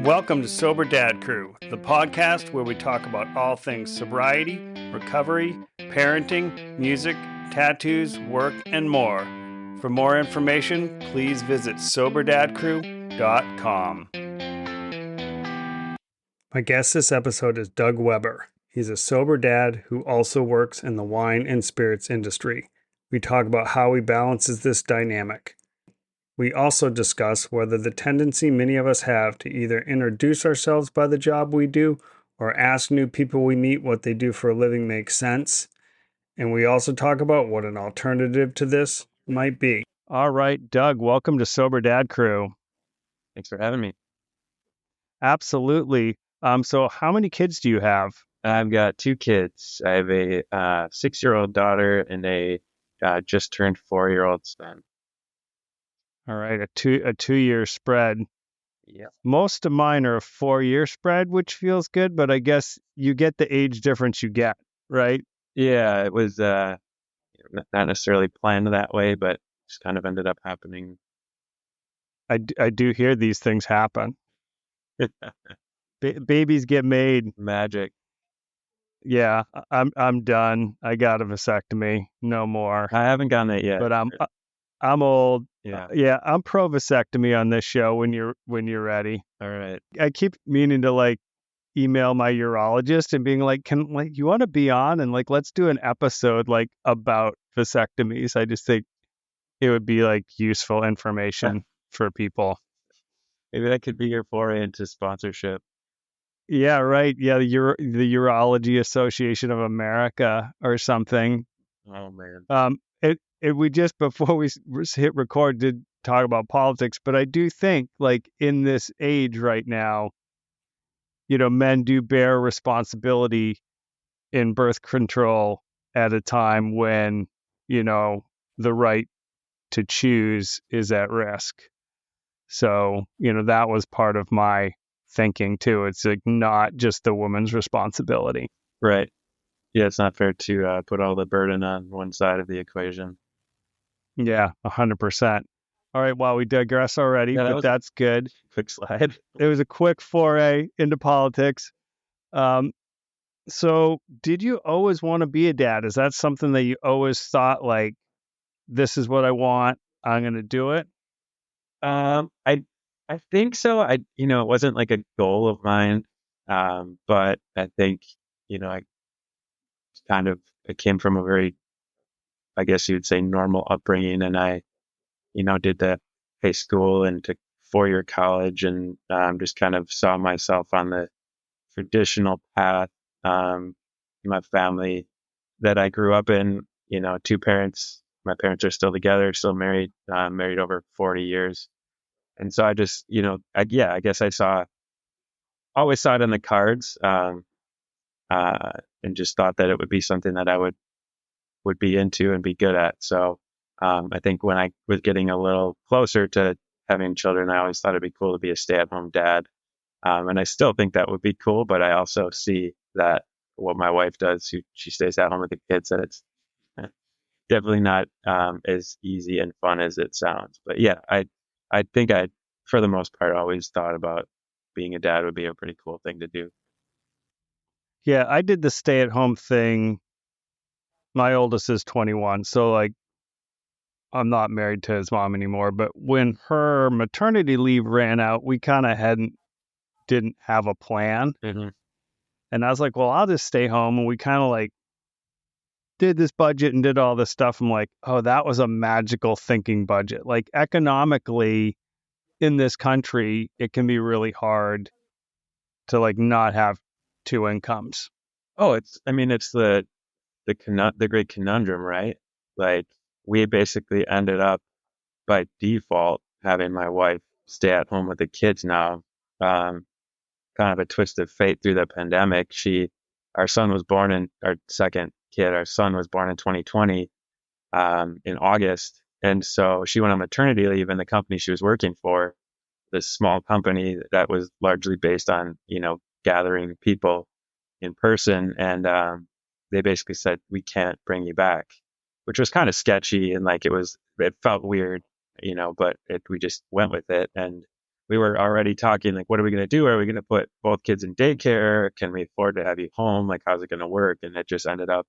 Welcome to Sober Dad Crew, the podcast where we talk about all things sobriety, recovery, parenting, music, tattoos, work, and more. For more information, please visit soberdadcrew.com. My guest this episode is Doug Weber. He's a sober dad who also works in the wine and spirits industry. We talk about how he balances this dynamic. We also discuss whether the tendency many of us have to either introduce ourselves by the job we do or ask new people we meet what they do for a living makes sense. And we also talk about what an alternative to this might be. All right, Doug, welcome to Sober Dad Crew. Thanks for having me. Absolutely. So how many kids do you have? I've got two kids. I have a 6-year-old daughter and a just turned 4-year-old son. All right, a 2-year spread. Yeah. Most of mine are a 4-year spread, which feels good, but I guess you get the age difference you get, right? Yeah, it was not necessarily planned that way, but just kind of ended up happening. I do hear these things happen. Babies get made. Magic. Yeah, I'm done. I got a vasectomy. No more. I haven't gotten it yet. But I'm old. Yeah. I'm pro vasectomy on this show when you're ready. All right. I keep meaning to email my urologist and being like, you want to be on and let's do an episode about vasectomies. I just think it would be useful information for people. Maybe that could be your foray into sponsorship. Yeah, right. Yeah, the Urology Association of America or something. Oh man. We just before we hit record did talk about politics, but I do think in this age right now, men do bear responsibility in birth control at a time when, the right to choose is at risk. So, that was part of my thinking too. It's not just the woman's responsibility. Right. Yeah, it's not fair to put all the burden on one side of the equation. Yeah, 100%. All right, well, we digress already, but that's good. Quick slide. It was a quick foray into politics. So did you always want to be a dad? Is that something that you always thought this is what I want, I'm going to do it? I think so. It wasn't a goal of mine. But I think, it came from a very, I guess you would say, normal upbringing. And I, did the high school and took 4-year college and just kind of saw myself on the traditional path. My family that I grew up in, two parents, my parents are still together, still married, married over 40 years. And so I just, I guess always saw it in the cards, and just thought that it would be something that I would be into and be good at. So I think when I was getting a little closer to having children, I always thought it'd be cool to be a stay-at-home dad. And I still think that would be cool, but I also see that what my wife does, she stays at home with the kids, that it's definitely not as easy and fun as it sounds. But yeah, I think I, for the most part, always thought about being a dad would be a pretty cool thing to do. Yeah, I did the stay-at-home thing. My oldest is 21, so I'm not married to his mom anymore. But when her maternity leave ran out, we kind of didn't have a plan. Mm-hmm. And I was like, well, I'll just stay home. And we kind of did this budget and did all this stuff. I'm like, oh, that was a magical thinking budget. Economically in this country, it can be really hard to not have two incomes. Oh, it's the great conundrum, right? We basically ended up by default having my wife stay at home with the kids now. Kind of a twist of fate through the pandemic. Our son was born in our second kid. Our son was born in 2020, in August. And so she went on maternity leave, and the company she was working for, this small company that was largely based on, gathering people in person. And, they basically said, we can't bring you back, which was kind of sketchy. And it felt weird, but we just went with it. And we were already talking like, what are we going to do? Are we going to put both kids in daycare? Can we afford to have you home? Like, how's it going to work? And it just ended up,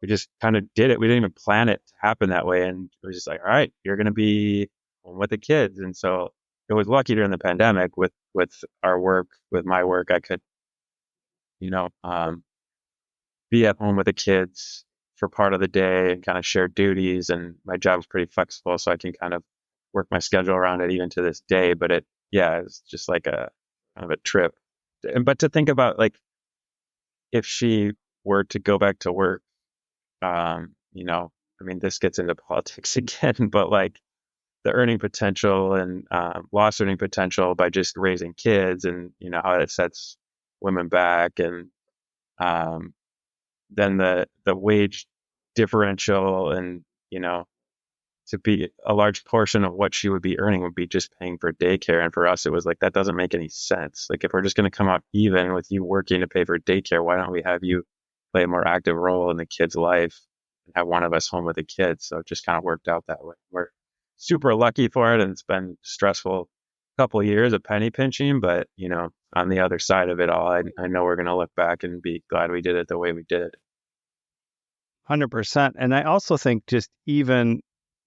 we just kind of did it. We didn't even plan it to happen that way. And it was just like, all right, you're going to be home with the kids. And so it was lucky during the pandemic with our work, with my work, I could, you know, be at home with the kids for part of the day and kind of share duties. And my job is pretty flexible, so I can kind of work my schedule around it even to this day. But it's just like a kind of a trip. But to think about like if she were to go back to work, I mean, this gets into politics again, but like the earning potential and lost earning potential by just raising kids, and how it sets women back, and um, then the wage differential, and to be a large portion of what she would be earning would be just paying for daycare. And for us, it was like, that doesn't make any sense. Like, if we're just going to come out even with you working to pay for daycare, why don't we have you play a more active role in the kid's life and have one of us home with the kids? So it just kind of worked out that way. We're super lucky for it, and it's been stressful couple of years of penny pinching, but on the other side of it all, I know we're going to look back and be glad we did it the way we did. 100%. And I also think just even,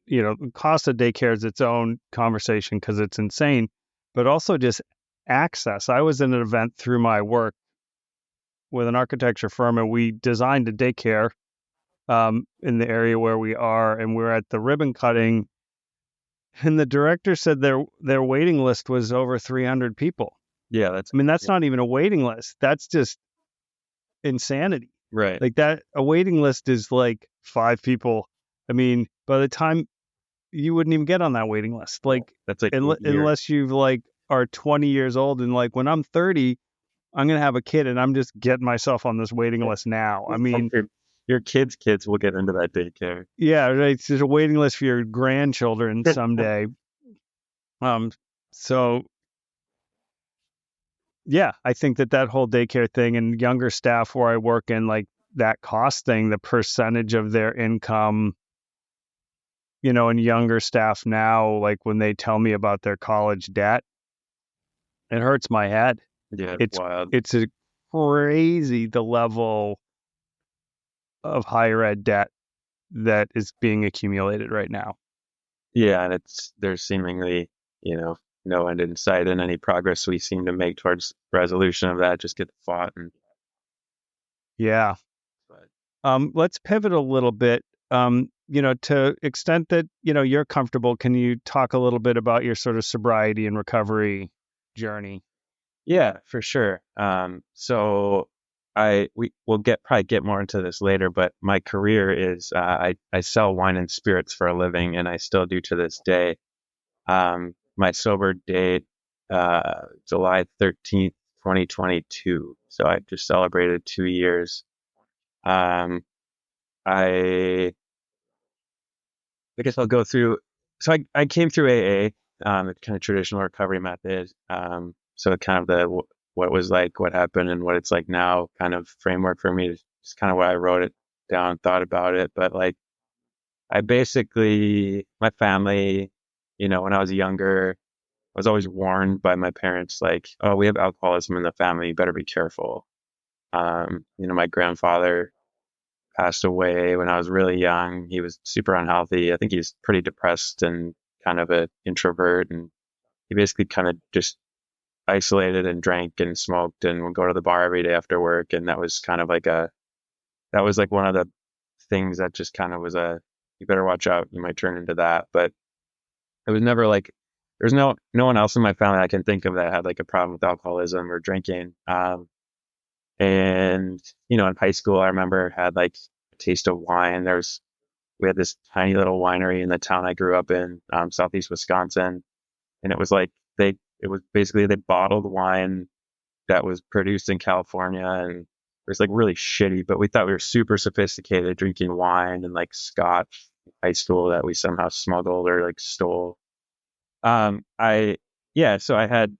the cost of daycare is its own conversation because it's insane, but also just access. I was in an event through my work with an architecture firm, and we designed a daycare in the area where we are, and we're at the ribbon cutting, and the director said their waiting list was over 300 people. Yeah, that's not even a waiting list. That's just insanity. Right. Like that, a waiting list is like 5 people. I mean, by the time you wouldn't even get on that waiting list. Like, that's like unless you've like are 20 years old, and like when I'm 30, I'm going to have a kid, and I'm just getting myself on this waiting list now. I mean, your kids will get into that daycare. Yeah, right. It's just a waiting list for your grandchildren someday. So yeah, I think that whole daycare thing and younger staff where I work in, like that cost thing, the percentage of their income, and younger staff now, like when they tell me about their college debt, it hurts my head. Yeah, It's wild. It's a crazy the level of higher ed debt that is being accumulated right now. Yeah, and there's seemingly, no end in sight, and any progress we seem to make towards resolution of that just gets fought. And yeah. Let's pivot a little bit. To extent that, you're comfortable, can you talk a little bit about your sort of sobriety and recovery journey? Yeah, for sure. So we'll probably get more into this later, but my career is I sell wine and spirits for a living, and I still do to this day. My sober date, July 13th, 2022. So I just celebrated 2 years. I guess I'll go through. So I came through AA, the kind of traditional recovery method. So kind of what was like, what happened, and what it's like now kind of framework for me. Is kind of why I wrote it down, thought about it. But like, I basically, my family, when I was younger, I was always warned by my parents, like, oh, we have alcoholism in the family, you better be careful. My grandfather passed away when I was really young. He was super unhealthy. I think he's pretty depressed and kind of an introvert. And he basically kind of just isolated and drank and smoked and would go to the bar every day after work. And that was kind of like that was like one of the things that just kind of was you better watch out. You might turn into that. But it was never like, there's no one else in my family I can think of that had like a problem with alcoholism or drinking. And, in high school, I remember had like a taste of wine. We had this tiny little winery in the town I grew up in, southeast Wisconsin. And it was like, it was basically they bottled wine that was produced in California, and it was like really shitty, but we thought we were super sophisticated drinking wine and like scotch in high school that we somehow smuggled or like stole. So I had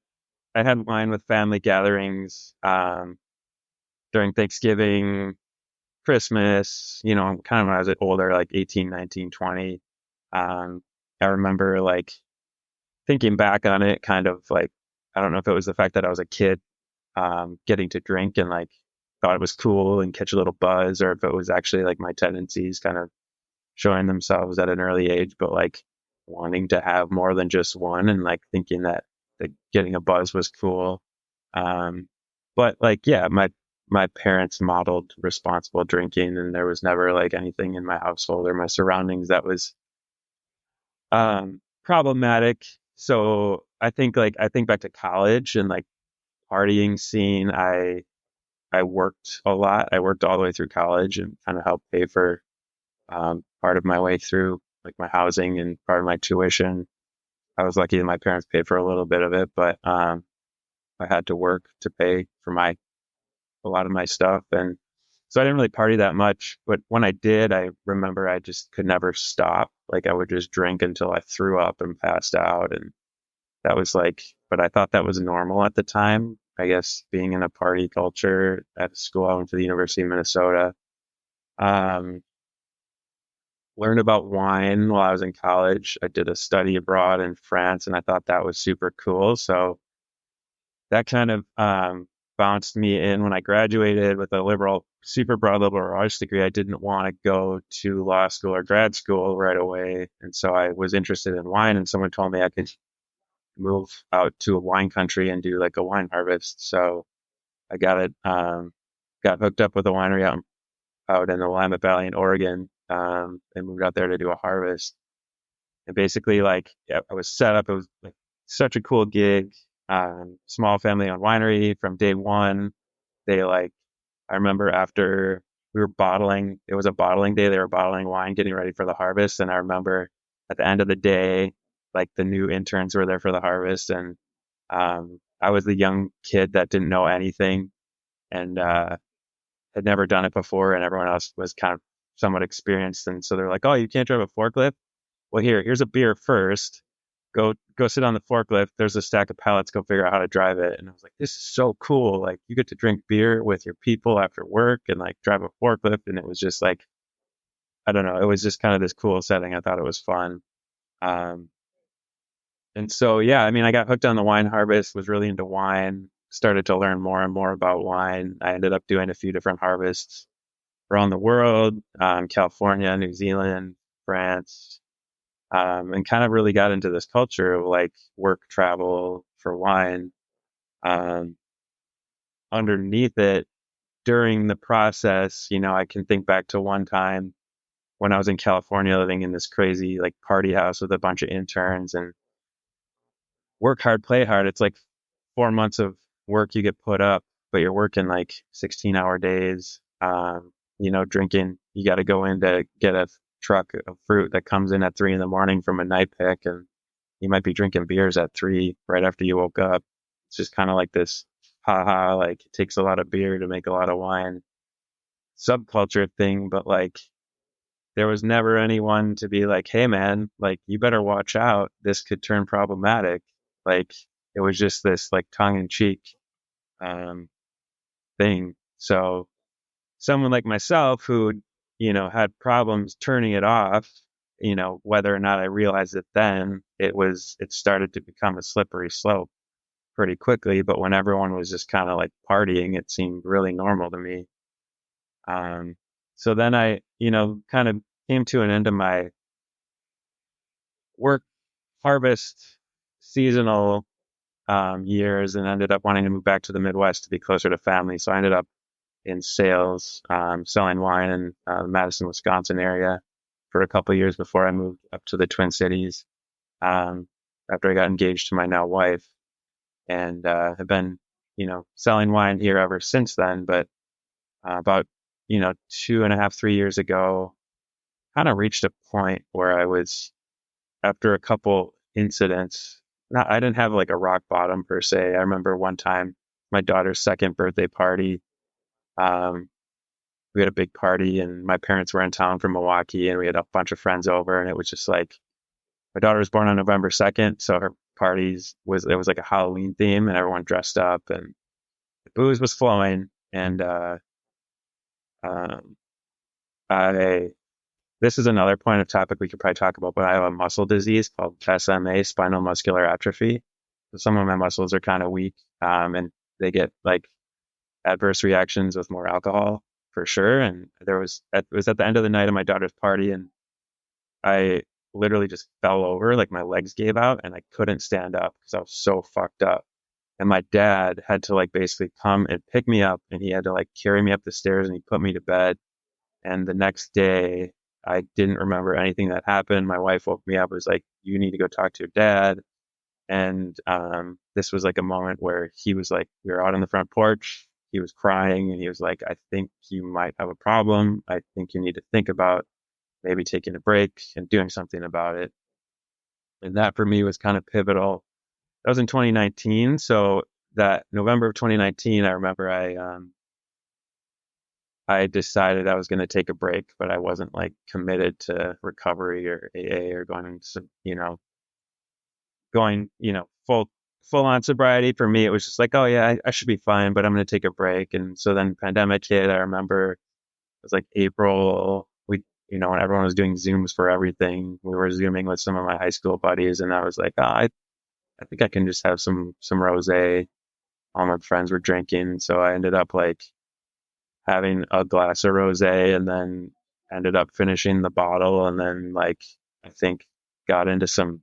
wine with family gatherings, during Thanksgiving, Christmas, kind of when I was older, like 18, 19, 20. I remember like thinking back on it, kind of like, I don't know if it was the fact that I was a kid, getting to drink and like thought it was cool and catch a little buzz, or if it was actually like my tendencies kind of showing themselves at an early age, but like wanting to have more than just one and like thinking that getting a buzz was cool. Um, but like, yeah, my parents modeled responsible drinking, and there was never like anything in my household or my surroundings that was problematic. So I think back to college and like partying scene. I worked a lot. I worked all the way through college and kind of helped pay for part of my way through like my housing and part of my tuition. I was lucky that my parents paid for a little bit of it, but I had to work to pay for a lot of my stuff. And so I didn't really party that much. But when I did, I remember I just could never stop. Like I would just drink until I threw up and passed out. And that was like, but I thought that was normal at the time. I guess being in a party culture at school, I went to the University of Minnesota. Um, Learned about wine while I was in college. I did a study abroad in France, and I thought that was super cool. So that kind of bounced me in when I graduated with a super broad liberal arts degree. I didn't want to go to law school or grad school right away. And so I was interested in wine, and someone told me I could move out to a wine country and do like a wine harvest. So I got hooked up with a winery out in the Willamette Valley in Oregon, and moved out there to do a harvest. And basically, like, yeah, I was set up. It was like such a cool gig. Small family owned winery from day one. They like, I remember after we were bottling, it was a bottling day. They were bottling wine, getting ready for the harvest. And I remember at the end of the day, like the new interns were there for the harvest, and I was the young kid that didn't know anything and had never done it before, and everyone else was kind of somewhat experienced. And so they're like, "Oh, you can't drive a forklift? Well, here's a beer first. Go sit on the forklift. There's a stack of pallets. Go figure out how to drive it." And I was like, "This is so cool! Like you get to drink beer with your people after work and like drive a forklift." And it was just like, I don't know, it was just kind of this cool setting. I thought it was fun. Um, and so yeah, I mean, I got hooked on the wine harvest. Was really into wine. Started to learn more and more about wine. I ended up doing a few different harvests around the world, California, New Zealand, France, and kind of really got into this culture of like work travel for wine. Um, Underneath it, during the process, I can think back to one time when I was in California living in this crazy like party house with a bunch of interns and work hard, play hard. It's like 4 months of work you get put up, but you're working like 16-hour days. Drinking, you got to go in to get a truck of fruit that comes in at 3 in the morning from a night pick, and you might be drinking beers at 3 right after you woke up. It's just kind of like this, haha, like it takes a lot of beer to make a lot of wine subculture thing, but like there was never anyone to be like, "Hey man, like you better watch out. This could turn problematic." Like it was just this like tongue in cheek um, thing. So someone like myself who, had problems turning it off, whether or not I realized it then, it started to become a slippery slope pretty quickly. But when everyone was just kind of like partying, it seemed really normal to me. Um, so then I, kind of came to an end of my work harvest seasonal years and ended up wanting to move back to the Midwest to be closer to family. So I ended up in sales, selling wine in the Madison, Wisconsin area for a couple of years before I moved up to the Twin Cities. After I got engaged to my now wife, and have been, selling wine here ever since then. But about 2.5, 3 years ago, kind of reached a point where I was, after a couple incidents, not I didn't have like a rock bottom per se. I remember one time my daughter's second birthday party. Um, we had a big party, and my parents were in town from Milwaukee, and we had a bunch of friends over, and it was just like my daughter was born on November 2nd, so her it was like a Halloween theme, and everyone dressed up, and the booze was flowing, and um, I this is another point of topic we could probably talk about, but I have a muscle disease called SMA, spinal muscular atrophy. So some of my muscles are kind of weak, and they get like adverse reactions with more alcohol for sure. And it was at the end of the night of my daughter's party, and I literally just fell over, like my legs gave out, and I couldn't stand up because I was so fucked up. And my dad had to like basically come and pick me up, and he had to like carry me up the stairs, and he put me to bed. And the next day, I didn't remember anything that happened. My wife woke me up, was like, "You need to go talk to your dad." And this was like a moment where he was like, we were out on the front porch. He was crying, and he was like, "I think you might have a problem. I think you need to think about maybe taking a break and doing something about it." And that for me was kind of pivotal. That was in 2019. So that November of 2019, I remember I decided I was going to take a break, but I wasn't like committed to recovery or AA or going, full on sobriety. For me, it was just like, oh yeah, I should be fine, but I'm going to take a break. And so then pandemic hit. I remember it was like April. When everyone was doing Zooms for everything, we were Zooming with some of my high school buddies, and I was like, I think I can just have some rosé. All my friends were drinking, so I ended up like having a glass of rosé, and then ended up finishing the bottle, and then like I think got into some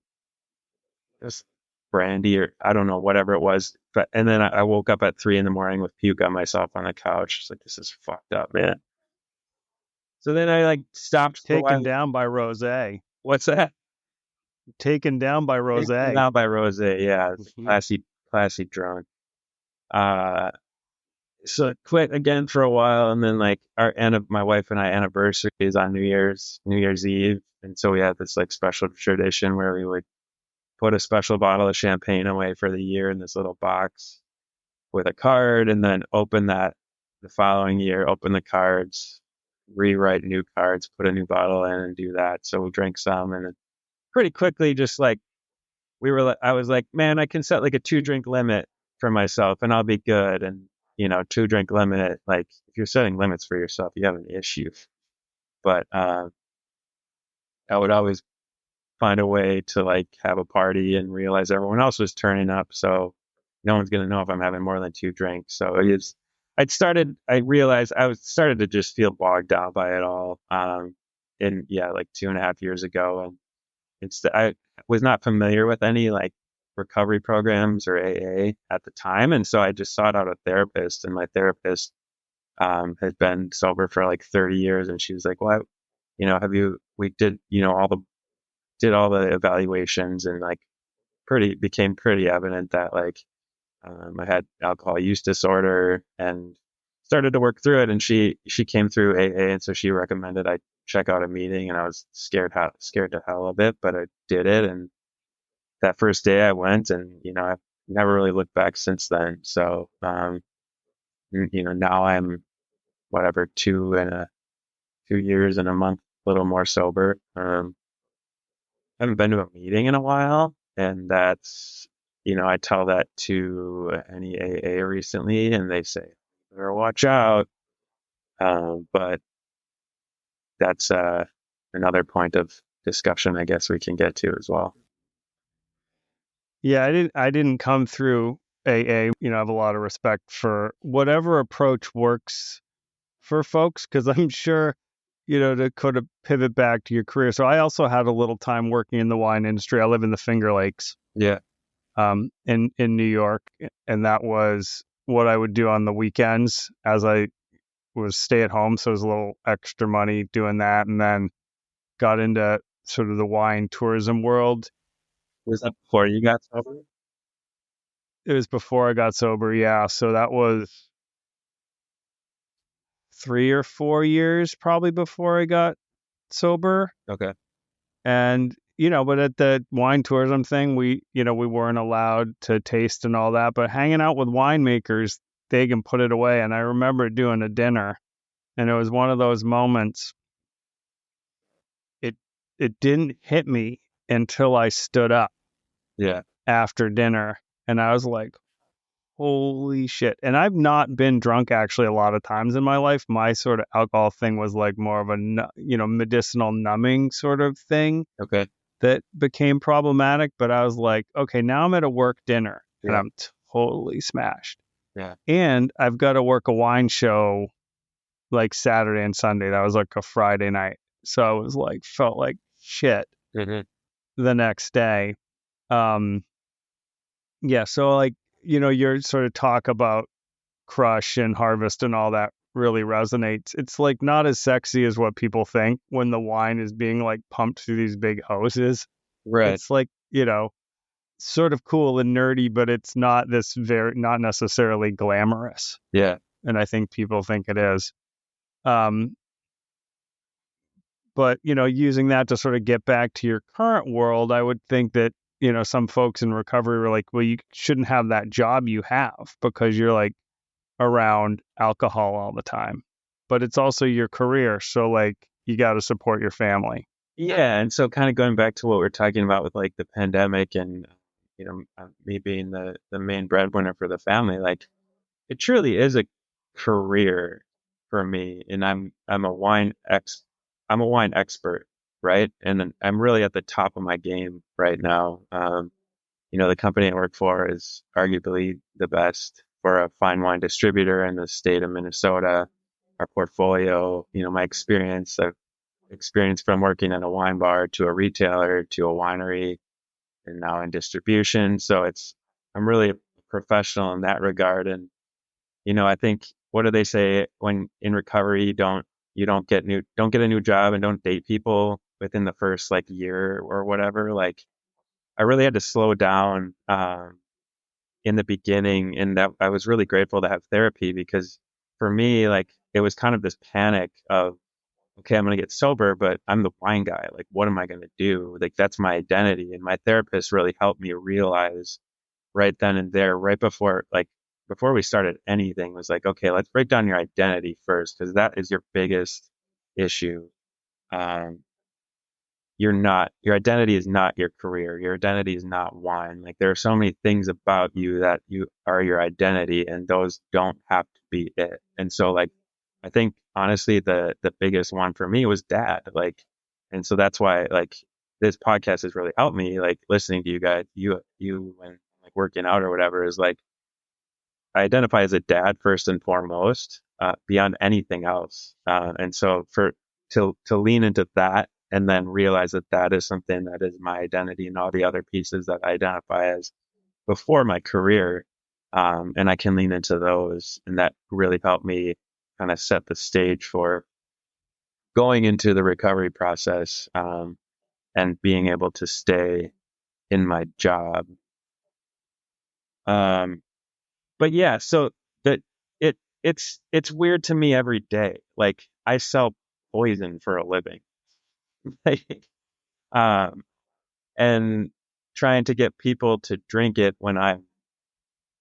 just brandy or I don't know, whatever it was. But and then I woke up at 3 a.m. with puke on myself on the couch. It's like, this is fucked up, man. So then I like stopped for a Taken while. down by rosé. What's that? Taken down by rosé. Now by rosé, yeah, it's classy drunk. Uh, so quit again for a while, and then like my wife and I anniversary is on New Year's Eve, and so we had this like special tradition where we would put a special bottle of champagne away for the year in this little box with a card, and then open that the following year, open the cards, rewrite new cards, put a new bottle in, and do that. So we drank some, and then pretty quickly, just like I was like, man, I can set like a 2 drink limit for myself, and I'll be good. And 2 drink limit, like if you're setting limits for yourself, you have an issue. But I would always find a way to like have a party and realize everyone else was turning up, so no one's gonna know if I'm having more than 2 drinks. So I realized I was started to just feel bogged down by it all. And yeah, like 2.5 years ago, and I was not familiar with any like recovery programs or AA at the time, and so I just sought out a therapist, and my therapist had been sober for like 30 years, and she was like, "Well, have you? We did, all the evaluations, and like became pretty evident that like I had alcohol use disorder, and started to work through it. And she came through AA, and so she recommended I check out a meeting, and I was scared to hell of it, but I did it. And that first day I went, and I've never really looked back since then. So now I'm whatever 2 years and a month, a little more sober. I haven't been to a meeting in a while, and that's I tell that to any AA recently, and they say, "Better watch out." But that's another point of discussion, I guess we can get to as well. Yeah, I didn't come through AA. I have a lot of respect for whatever approach works for folks, because I'm sure, to kind of pivot back to your career. So I also had a little time working in the wine industry. I live in the Finger Lakes, Yeah. in New York, and that was what I would do on the weekends as I was stay at home. So it was a little extra money doing that, and then got into sort of the wine tourism world. Was that before you got sober? It was before I got sober, yeah. So that was 3 or 4 years probably before I got sober. Okay. And, but at the wine tourism thing, we weren't allowed to taste and all that, but hanging out with winemakers, they can put it away. And I remember doing a dinner, and it was one of those moments. It didn't hit me until I stood up Yeah. after dinner, and I was like, holy shit. And I've not been drunk actually a lot of times in my life. My sort of alcohol thing was like more of a, medicinal numbing sort of thing Okay. that became problematic. But I was like, okay, now I'm at a work dinner and Yeah. I'm totally smashed. Yeah. And I've got to work a wine show like Saturday and Sunday. That was like a Friday night. So I was like, felt like shit Mhm. the next day. Um, yeah. So like, your sort of talk about Crush and Harvest and all that really resonates. It's like not as sexy as what people think when the wine is being like pumped through these big hoses. Right. It's like, sort of cool and nerdy, but it's not not necessarily glamorous. Yeah. And I think people think it is. Um, but, using that to sort of get back to your current world, I would think that, some folks in recovery were like, well, you shouldn't have that job you have because you're like around alcohol all the time. But it's also your career. So, like, you got to support your family. Yeah. And so kind of going back to what we're talking about with like the pandemic and, me being the main breadwinner for the family, like it truly is a career for me. And I'm a wine expert, right? And then I'm really at the top of my game right now. The company I work for is arguably the best for a fine wine distributor in the state of Minnesota. Our portfolio, my experience from working in a wine bar to a retailer to a winery and now in distribution. So I'm really a professional in that regard. And, I think, what do they say when in recovery, you don't get a new job and don't date people within the first like year or whatever. Like I really had to slow down, in the beginning, and that I was really grateful to have therapy because for me, like it was kind of this panic of, okay, I'm going to get sober, but I'm the wine guy. Like, what am I going to do? Like, that's my identity. And my therapist really helped me realize right then and there, right before we started anything, was like, okay, let's break down your identity first, because that is your biggest issue. Um, your identity is not your career. Your identity is not wine. Like, there are so many things about you that you are your identity, and those don't have to be it. And so, like, I think honestly, the biggest one for me was dad. Like, and so that's why like this podcast has really helped me. Like listening to you guys, you when like working out or whatever is like I identify as a dad first and foremost, beyond anything else. And so to lean into that and then realize that that is something that is my identity and all the other pieces that I identify as before my career, and I can lean into those, and that really helped me kind of set the stage for going into the recovery process, and being able to stay in my job. Um, but yeah, so that it's weird to me every day. Like I sell poison for a living. Like, um, and trying to get people to drink it when I'm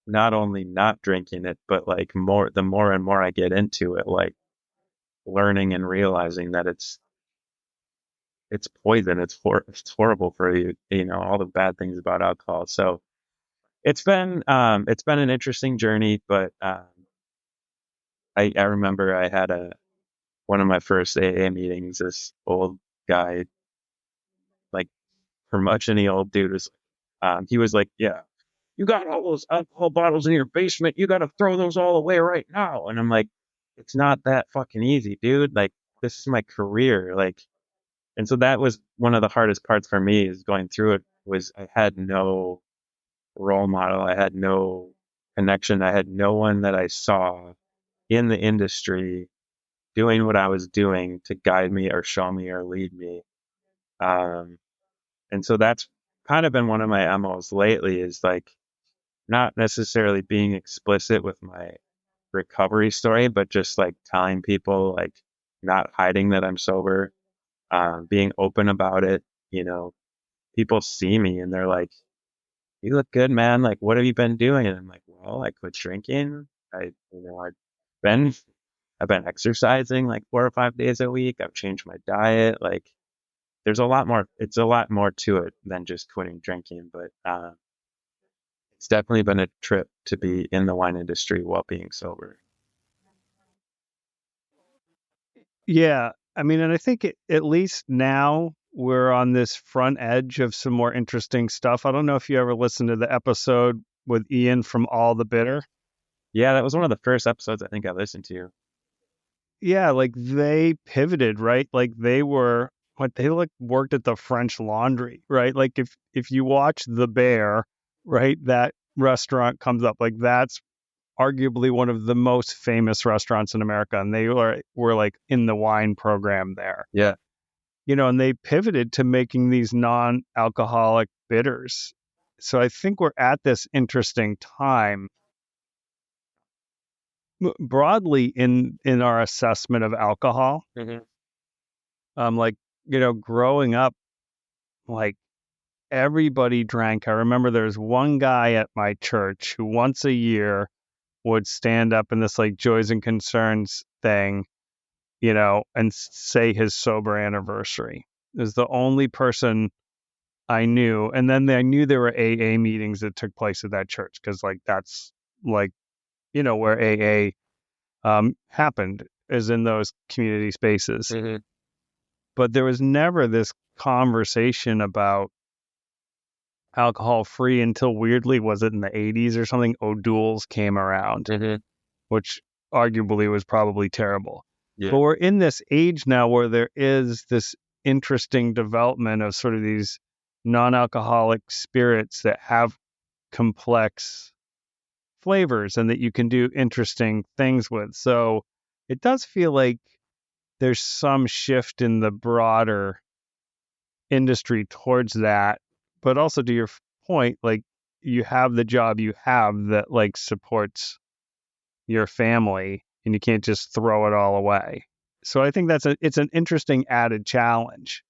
not only not drinking it, but like the more and more I get into it, like learning and realizing that it's poison. It's horrible for you. All the bad things about alcohol. So it's been an interesting journey, but I remember I had one of my first AA meetings. This old guy, like curmudgeon-y old dude, he was like, "Yeah, you got all those alcohol bottles in your basement. You got to throw those all away right now." And I'm like, "It's not that fucking easy, dude. Like, this is my career." Like, and so that was one of the hardest parts for me is going through it. Was I had no role model. I had no connection. I had no one that I saw in the industry doing what I was doing to guide me or show me or lead me. Um, and so that's kind of been one of my MOs lately is like not necessarily being explicit with my recovery story, but just like telling people, like not hiding that I'm sober, being open about it. You know, people see me and they're like, "You look good, man. Like, what have you been doing?" And I'm like, "Well, I quit drinking. I've been I've been exercising like 4 or 5 days a week. I've changed my diet. Like, it's a lot more to it than just quitting drinking, but it's definitely been a trip to be in the wine industry while being sober. Yeah. I mean, and I think at least now we're on this front edge of some more interesting stuff. I don't know if you ever listened to the episode with Ian from All the Bitter. Yeah, that was one of the first episodes I think I listened to. Yeah, like they pivoted, right? Like they were what they like worked at the French Laundry, right? Like if you watch The Bear, right, that restaurant comes up. Like that's arguably one of the most famous restaurants in America, and they were like in the wine program there. Yeah. And they pivoted to making these non-alcoholic bitters. So I think we're at this interesting time broadly in our assessment of alcohol. Mm-hmm. Like, growing up, like everybody drank. I remember there's one guy at my church who once a year would stand up in this like Joys and Concerns thing, and say his sober anniversary. It was the only person I knew. And then I knew there were AA meetings that took place at that church because like that's like, where AA happened is in those community spaces. Mm-hmm. But there was never this conversation about alcohol free until weirdly, was it in the 80s or something? O'Doul's came around, Mm-hmm. which arguably was probably terrible. Yeah. But we're in this age now where there is this interesting development of sort of these non-alcoholic spirits that have complex flavors and that you can do interesting things with. So it does feel like there's some shift in the broader industry towards that. But also to your point, like you have the job you have that like supports your family and you can't just throw it all away. So I think it's an interesting added challenge.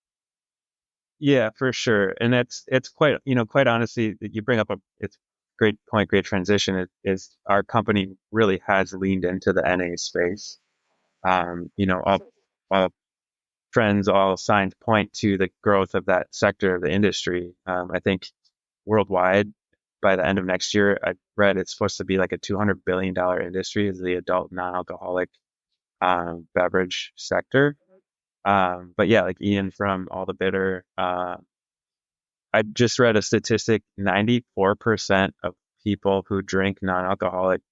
Yeah, for sure. And it's quite, quite honestly, you bring up it's great point, great transition is our company really has leaned into the NA space. All trends, all signs point to the growth of that sector of the industry. I think worldwide by the end of next year, I read it's supposed to be like a $200 billion industry is the adult non-alcoholic beverage sector. But yeah, like Ian from All the Bitter, I just read a statistic 94% of people who drink non alcoholic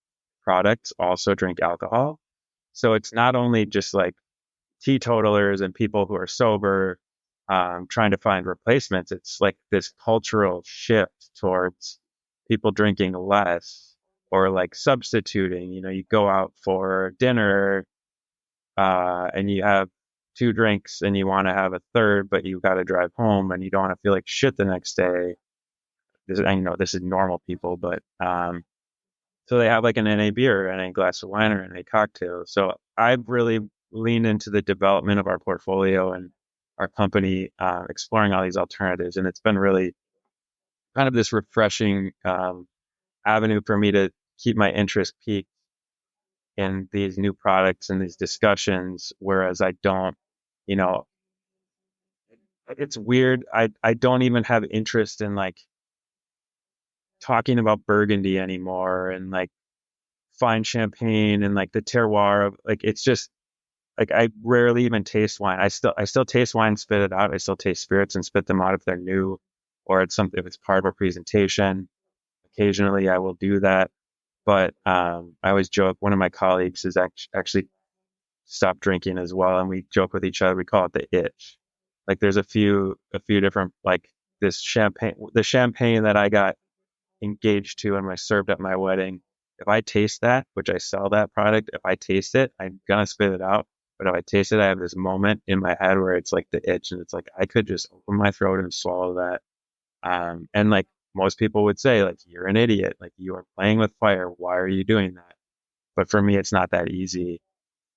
products also drink alcohol. So it's not only just like teetotalers and people who are sober trying to find replacements, it's like this cultural shift towards people drinking less or like substituting. You go out for dinner and you have two drinks and you want to have a third, but you got to drive home and you don't want to feel like shit the next day. This is normal people, but so they have like an NA beer and a glass of wine or a cocktail. So I've really leaned into the development of our portfolio and our company, exploring all these alternatives, and it's been really kind of this refreshing avenue for me to keep my interest peaked in these new products and these discussions. Whereas I don't, you know, it's weird. I don't even have interest in like talking about Burgundy anymore and like fine champagne and like the terroir of like it's just like I rarely even taste wine. I still taste wine, spit it out. I still taste spirits and spit them out if they're new or it's something if it's part of a presentation. Occasionally I will do that. But I always joke one of my colleagues is actually stopped drinking as well, and we joke with each other. We call it the itch. Like there's a few different like the champagne that I got engaged to and I served at my wedding. If I taste that, which I sell that product, if I taste it, I'm gonna spit it out. But if I taste it, I have this moment in my head where it's like the itch, and it's like I could just open my throat and swallow that. And like most people would say, like you're an idiot, like you are playing with fire. Why are you doing that? But for me, it's not that easy.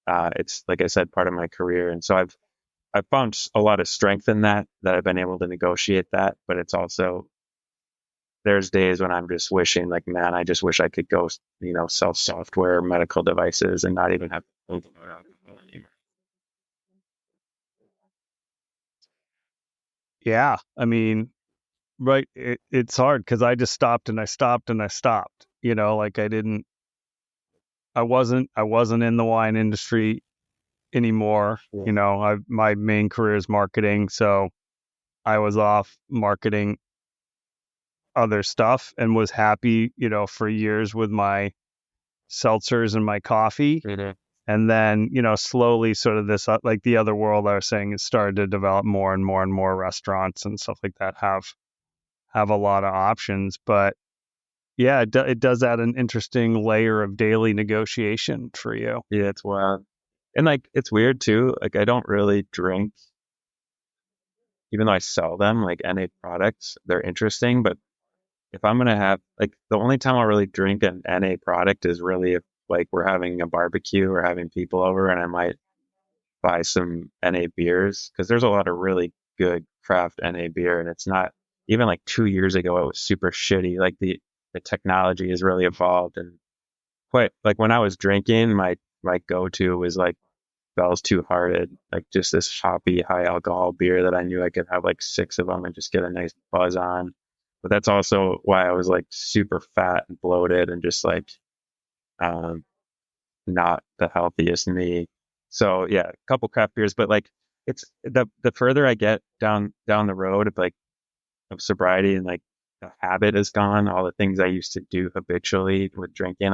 It's like I said, part of my career, and so I've found a lot of strength in that I've been able to negotiate that. But it's also there's days when I'm just wishing, like, man, I just wish I could go, sell software, medical devices, and not even have to think about alcohol anymore. Yeah. I mean, Right. It's hard because I just stopped and I stopped and I stopped. Like I wasn't in the wine industry anymore. Yeah. My main career is marketing, so I was off marketing other stuff and was happy, for years with my seltzers and my coffee. Mhm. And then, slowly sort of this, like the other world I was saying, it started to develop more and more and more restaurants and stuff like that have a lot of options. But yeah, it does add an interesting layer of daily negotiation for you. Yeah, it's wild. And like it's weird too. Like I don't really drink, even though I sell them like NA products. They're interesting, but if I'm gonna have like the only time I'll really drink an NA product is really if like we're having a barbecue or having people over and I might buy some NA beers because there's a lot of really good craft NA beer and it's not even like 2 years ago it was super shitty. Like the technology has really evolved and quite like when I was drinking, my go to was like Bell's Two Hearted, like just this hoppy, high alcohol beer that I knew I could have like 6 of them and just get a nice buzz on. But that's also why I was like super fat and bloated and just like um, not the healthiest me. So yeah, a couple craft beers, but like it's the further I get down the road of like of sobriety and like the habit is gone, all the things I used to do habitually with drinking,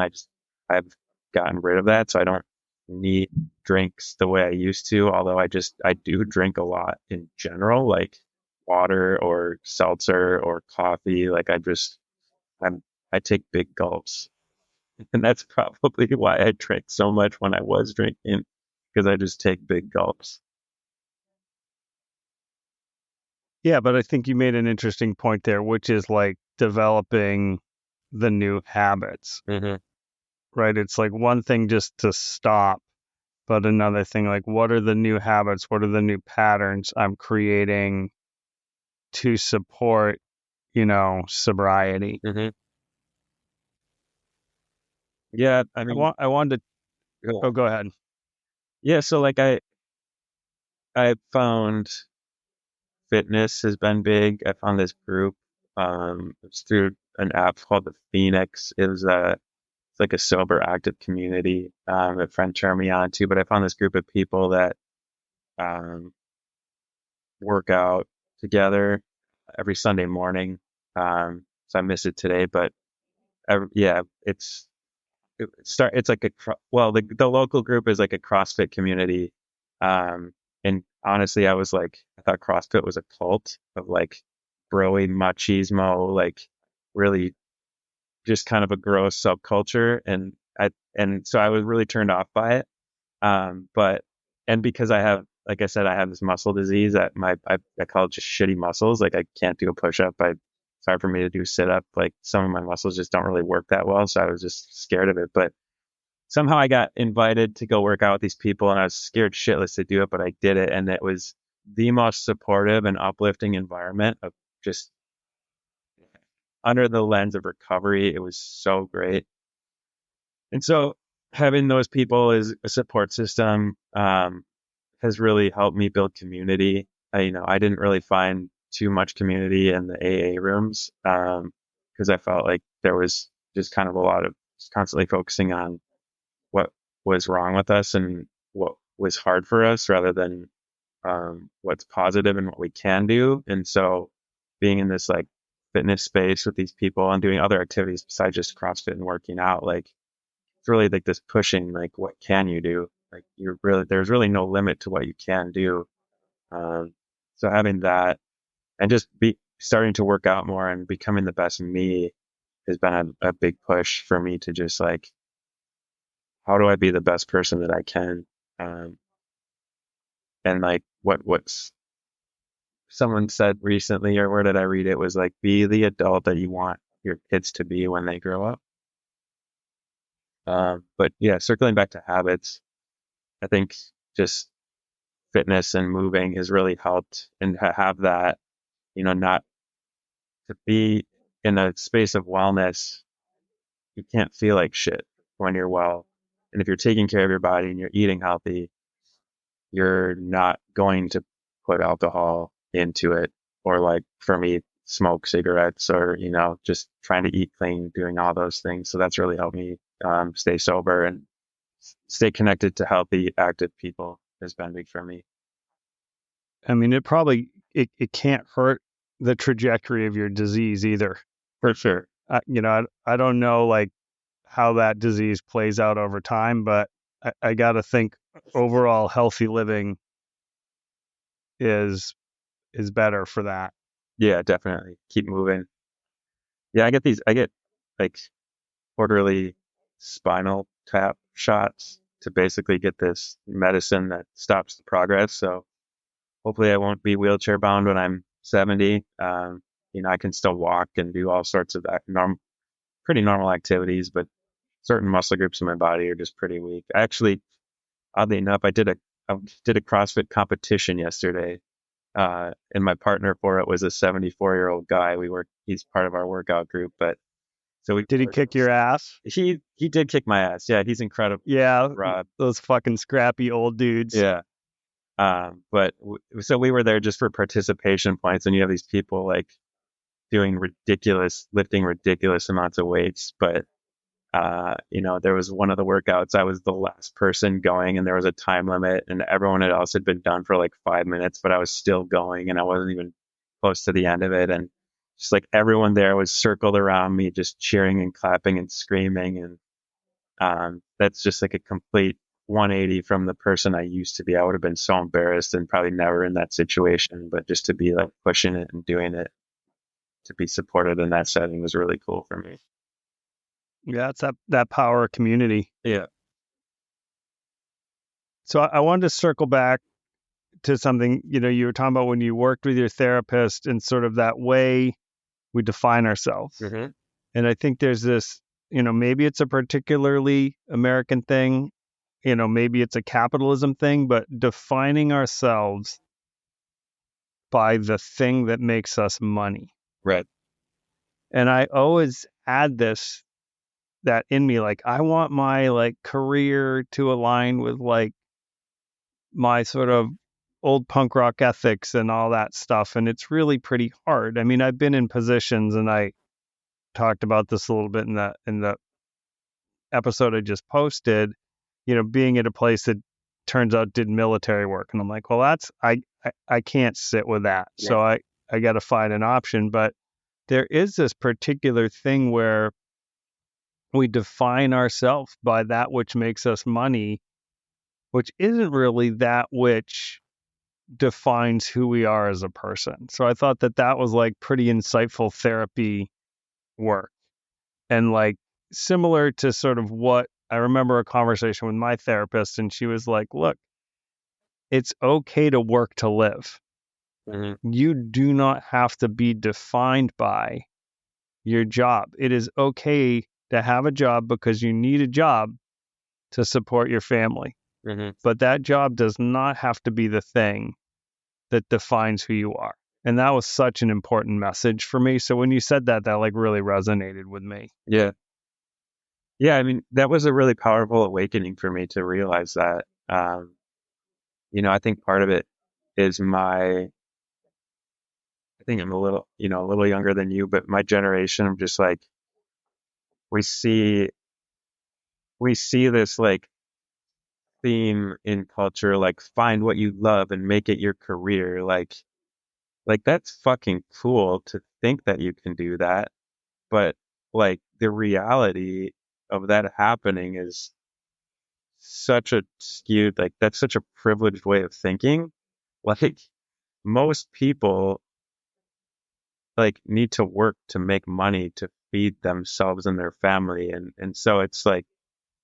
I've gotten rid of that. So I don't need drinks the way I used to, although I do drink a lot in general, like water or seltzer or coffee. Like I'm I take big gulps. And that's probably why I drank so much when I was drinking, because I just take big gulps. Yeah, but I think you made an interesting point there, which is like developing the new habits, Mm-hmm. right? It's like one thing just to stop, but another thing, like what are the new habits? What are the new patterns I'm creating to support, sobriety? Mm-hmm. Yeah, I mean, I wanted to, cool. oh, go ahead. Yeah, so like I found fitness has been big. I found this group. It's through an app called the Phoenix. It's like a sober active community. A friend turned me on to, but I found this group of people that um, work out together every Sunday morning. So I missed it today, but yeah, it's like well, the local group is like a CrossFit community. Um, and honestly, I thought CrossFit was a cult of like broy machismo, like really just kind of a gross subculture. And so I was really turned off by it. But, and because like I said, I have this muscle disease that I call it just shitty muscles. Like I can't do a push up. It's hard for me to do sit up. Like some of my muscles just don't really work that well. So I was just scared of it. But somehow I got invited to go work out with these people and I was scared shitless to do it, but I did it. And it was the most supportive and uplifting environment of just under the lens of recovery. It was so great. And so having those people as a support system, has really helped me build community. I didn't really find too much community in the AA rooms, because I felt like there was just kind of a lot of just constantly focusing on what was wrong with us and what was hard for us rather than what's positive and what we can do. And so being in this like fitness space with these people and doing other activities besides just CrossFit and working out, like it's really like this pushing, like what can you do? Like there's really no limit to what you can do. Um, so having that and just be starting to work out more and becoming the best me has been a big push for me to just like, how do I be the best person that I can? Um, and like what's someone said recently, or where did I read it? Was like, be the adult that you want your kids to be when they grow up. But yeah, circling back to habits, I think just fitness and moving has really helped and have that, not to be in a space of wellness. You can't feel like shit when you're well. And if you're taking care of your body and you're eating healthy, you're not going to put alcohol into it. Or like for me, smoke cigarettes or, just trying to eat clean, doing all those things. So that's really helped me stay sober and stay connected to healthy, active people has been big for me. I mean, it can't hurt the trajectory of your disease either. For sure. I don't know like how that disease plays out over time, but I got to think overall healthy living is better for that. Yeah, definitely. Keep moving. Yeah, I get like quarterly spinal tap shots to basically get this medicine that stops the progress. So hopefully I won't be wheelchair bound when I'm 70. I can still walk and do all sorts of pretty normal activities, but certain muscle groups in my body are just pretty weak. Actually, oddly enough, I did a CrossFit competition yesterday. And my partner for it was a 74-year-old guy. He's part of our workout group, but Did he kick your ass? He did kick my ass. Yeah, he's incredible. Yeah, Rob. those fucking scrappy old dudes. Yeah. So we were there just for participation points, and you have these people like lifting ridiculous amounts of weights. But, there was one of the workouts, I was the last person going and there was a time limit and everyone else had been done for like 5 minutes, but I was still going and I wasn't even close to the end of it. And just like everyone there was circled around me, just cheering and clapping and screaming. And, that's just like a complete 180 from the person I used to be. I would have been so embarrassed and probably never in that situation, but just to be like pushing it and doing it, to be supported in that setting was really cool for me. Yeah, it's that power of community. Yeah. So I wanted to circle back to something, you were talking about when you worked with your therapist and sort of that way we define ourselves. Mm-hmm. And I think there's this, maybe it's a particularly American thing, maybe it's a capitalism thing, but defining ourselves by the thing that makes us money. Right. And I always add that in me, like I want my like career to align with like my sort of old punk rock ethics and all that stuff. And it's really pretty hard. I mean, I've been in positions, and I talked about this a little bit in the episode I just posted, being at a place that turns out did military work. And I'm like, well, I can't sit with that. Yeah. So I got to find an option. But there is this particular thing where we define ourselves by that which makes us money, which isn't really that which defines who we are as a person. So I thought that was like pretty insightful therapy work. And like similar to sort of what I remember a conversation with my therapist, and she was like, look, it's okay to work to live. Mm-hmm. You do not have to be defined by your job. It is okay to have a job because you need a job to support your family. Mm-hmm. But that job does not have to be the thing that defines who you are. And that was such an important message for me. So when you said that like really resonated with me. Yeah. Yeah, I mean, that was a really powerful awakening for me to realize that. I think part of it is I think I'm a little younger than you, but my generation, I'm just like, we see this like theme in culture, like find what you love and make it your career. Like that's fucking cool to think that you can do that. But like the reality of that happening is such a skewed, like that's such a privileged way of thinking. Like most people like need to work to make money to feed themselves and their family. And so it's like,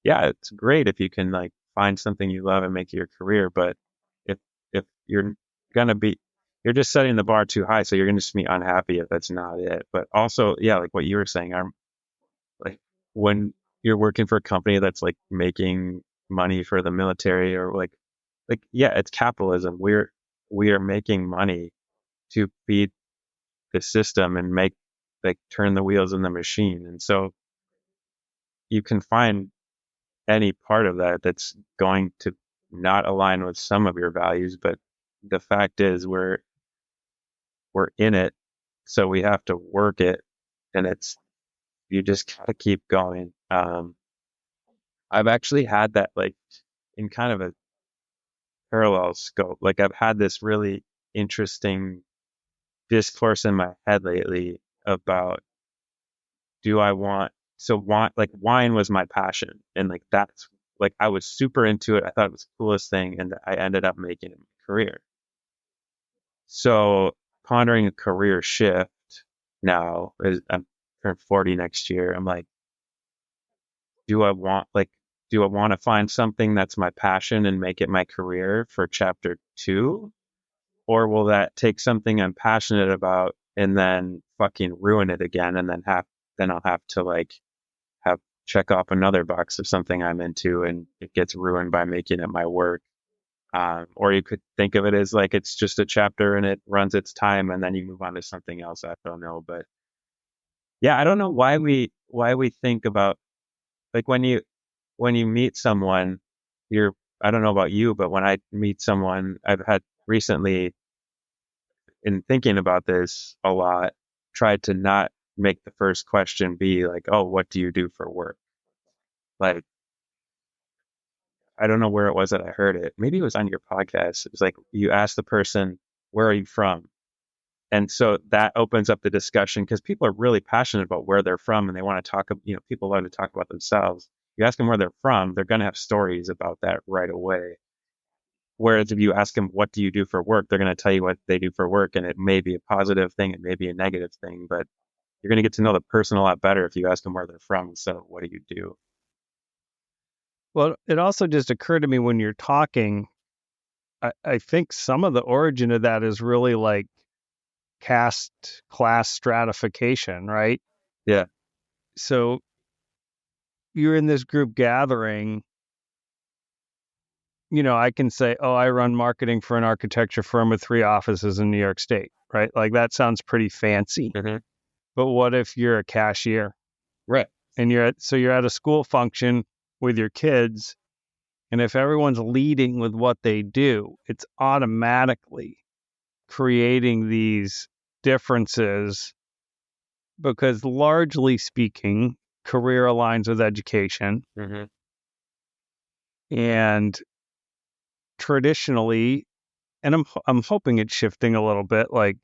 yeah, it's great if you can like find something you love and make it your career. But if you're you're just setting the bar too high. So you're going to just be unhappy if that's not it. But also, yeah, like what you were saying, like when you're working for a company that's like making money for the military or like, yeah, it's capitalism. We are making money to feed the system and turn the wheels in the machine. And so you can find any part of that that's going to not align with some of your values, but the fact is we're in it So we have to work it, and you just gotta keep going. I've actually had that like in kind of a parallel scope. Like I've had this really interesting discourse in my head lately about do I want so want like wine was my passion, and like that's like I was super into it. I thought it was the coolest thing, and I ended up making it my career. So pondering a career shift now is I'm turning 40 next year. I'm like, do I want like do I want to find something that's my passion and make it my career for chapter 2? Or will that take something I'm passionate about and then fucking ruin it again, and then I'll have to like have check off another box of something I'm into, and it gets ruined by making it my work. Or you could think of it as like it's just a chapter and it runs its time, and then you move on to something else. I don't know, but yeah, I don't know why we think about like when you meet someone, you're I don't know about you, but when I meet someone, I've had recently in thinking about this a lot, tried to not make the first question be like, "Oh, what do you do for work?" Like, I don't know where it was that I heard it. Maybe it was on your podcast. It was like you ask the person, "Where are you from?" And so that opens up the discussion because people are really passionate about where they're from and they want to talk. People love to talk about themselves. You ask them where they're from, they're going to have stories about that right away. Whereas if you ask them, what do you do for work? They're going to tell you what they do for work. And it may be a positive thing. It may be a negative thing, but you're going to get to know the person a lot better if you ask them where they're from instead of what do you do. Well, it also just occurred to me when you're talking, I think some of the origin of that is really like caste class stratification, right? Yeah. So you're in this group gathering, I can say, oh, I run marketing for an architecture firm with 3 offices in New York State, right? Like that sounds pretty fancy. Mm-hmm. But what if you're a cashier Right. and you're at a school function with your kids, and if everyone's leading with what they do, it's automatically creating these differences because largely speaking, career aligns with education. Mm-hmm. And traditionally, and I'm hoping it's shifting a little bit, like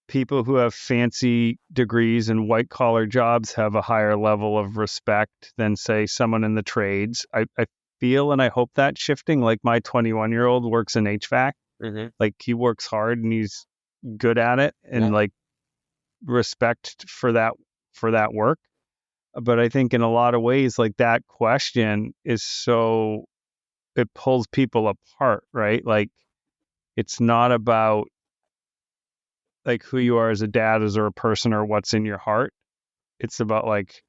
people who have fancy degrees and white collar jobs have a higher level of respect than say someone in the trades. I feel and I hope that's shifting. Like my 21-year-old works in HVAC. Mm-hmm. Like he works hard and he's good at it, and Yeah. like respect for that work. But I think in a lot of ways, like that question is so it pulls people apart, right? Like it's not about like who you are as a dad, as a person, or what's in your heart. It's about like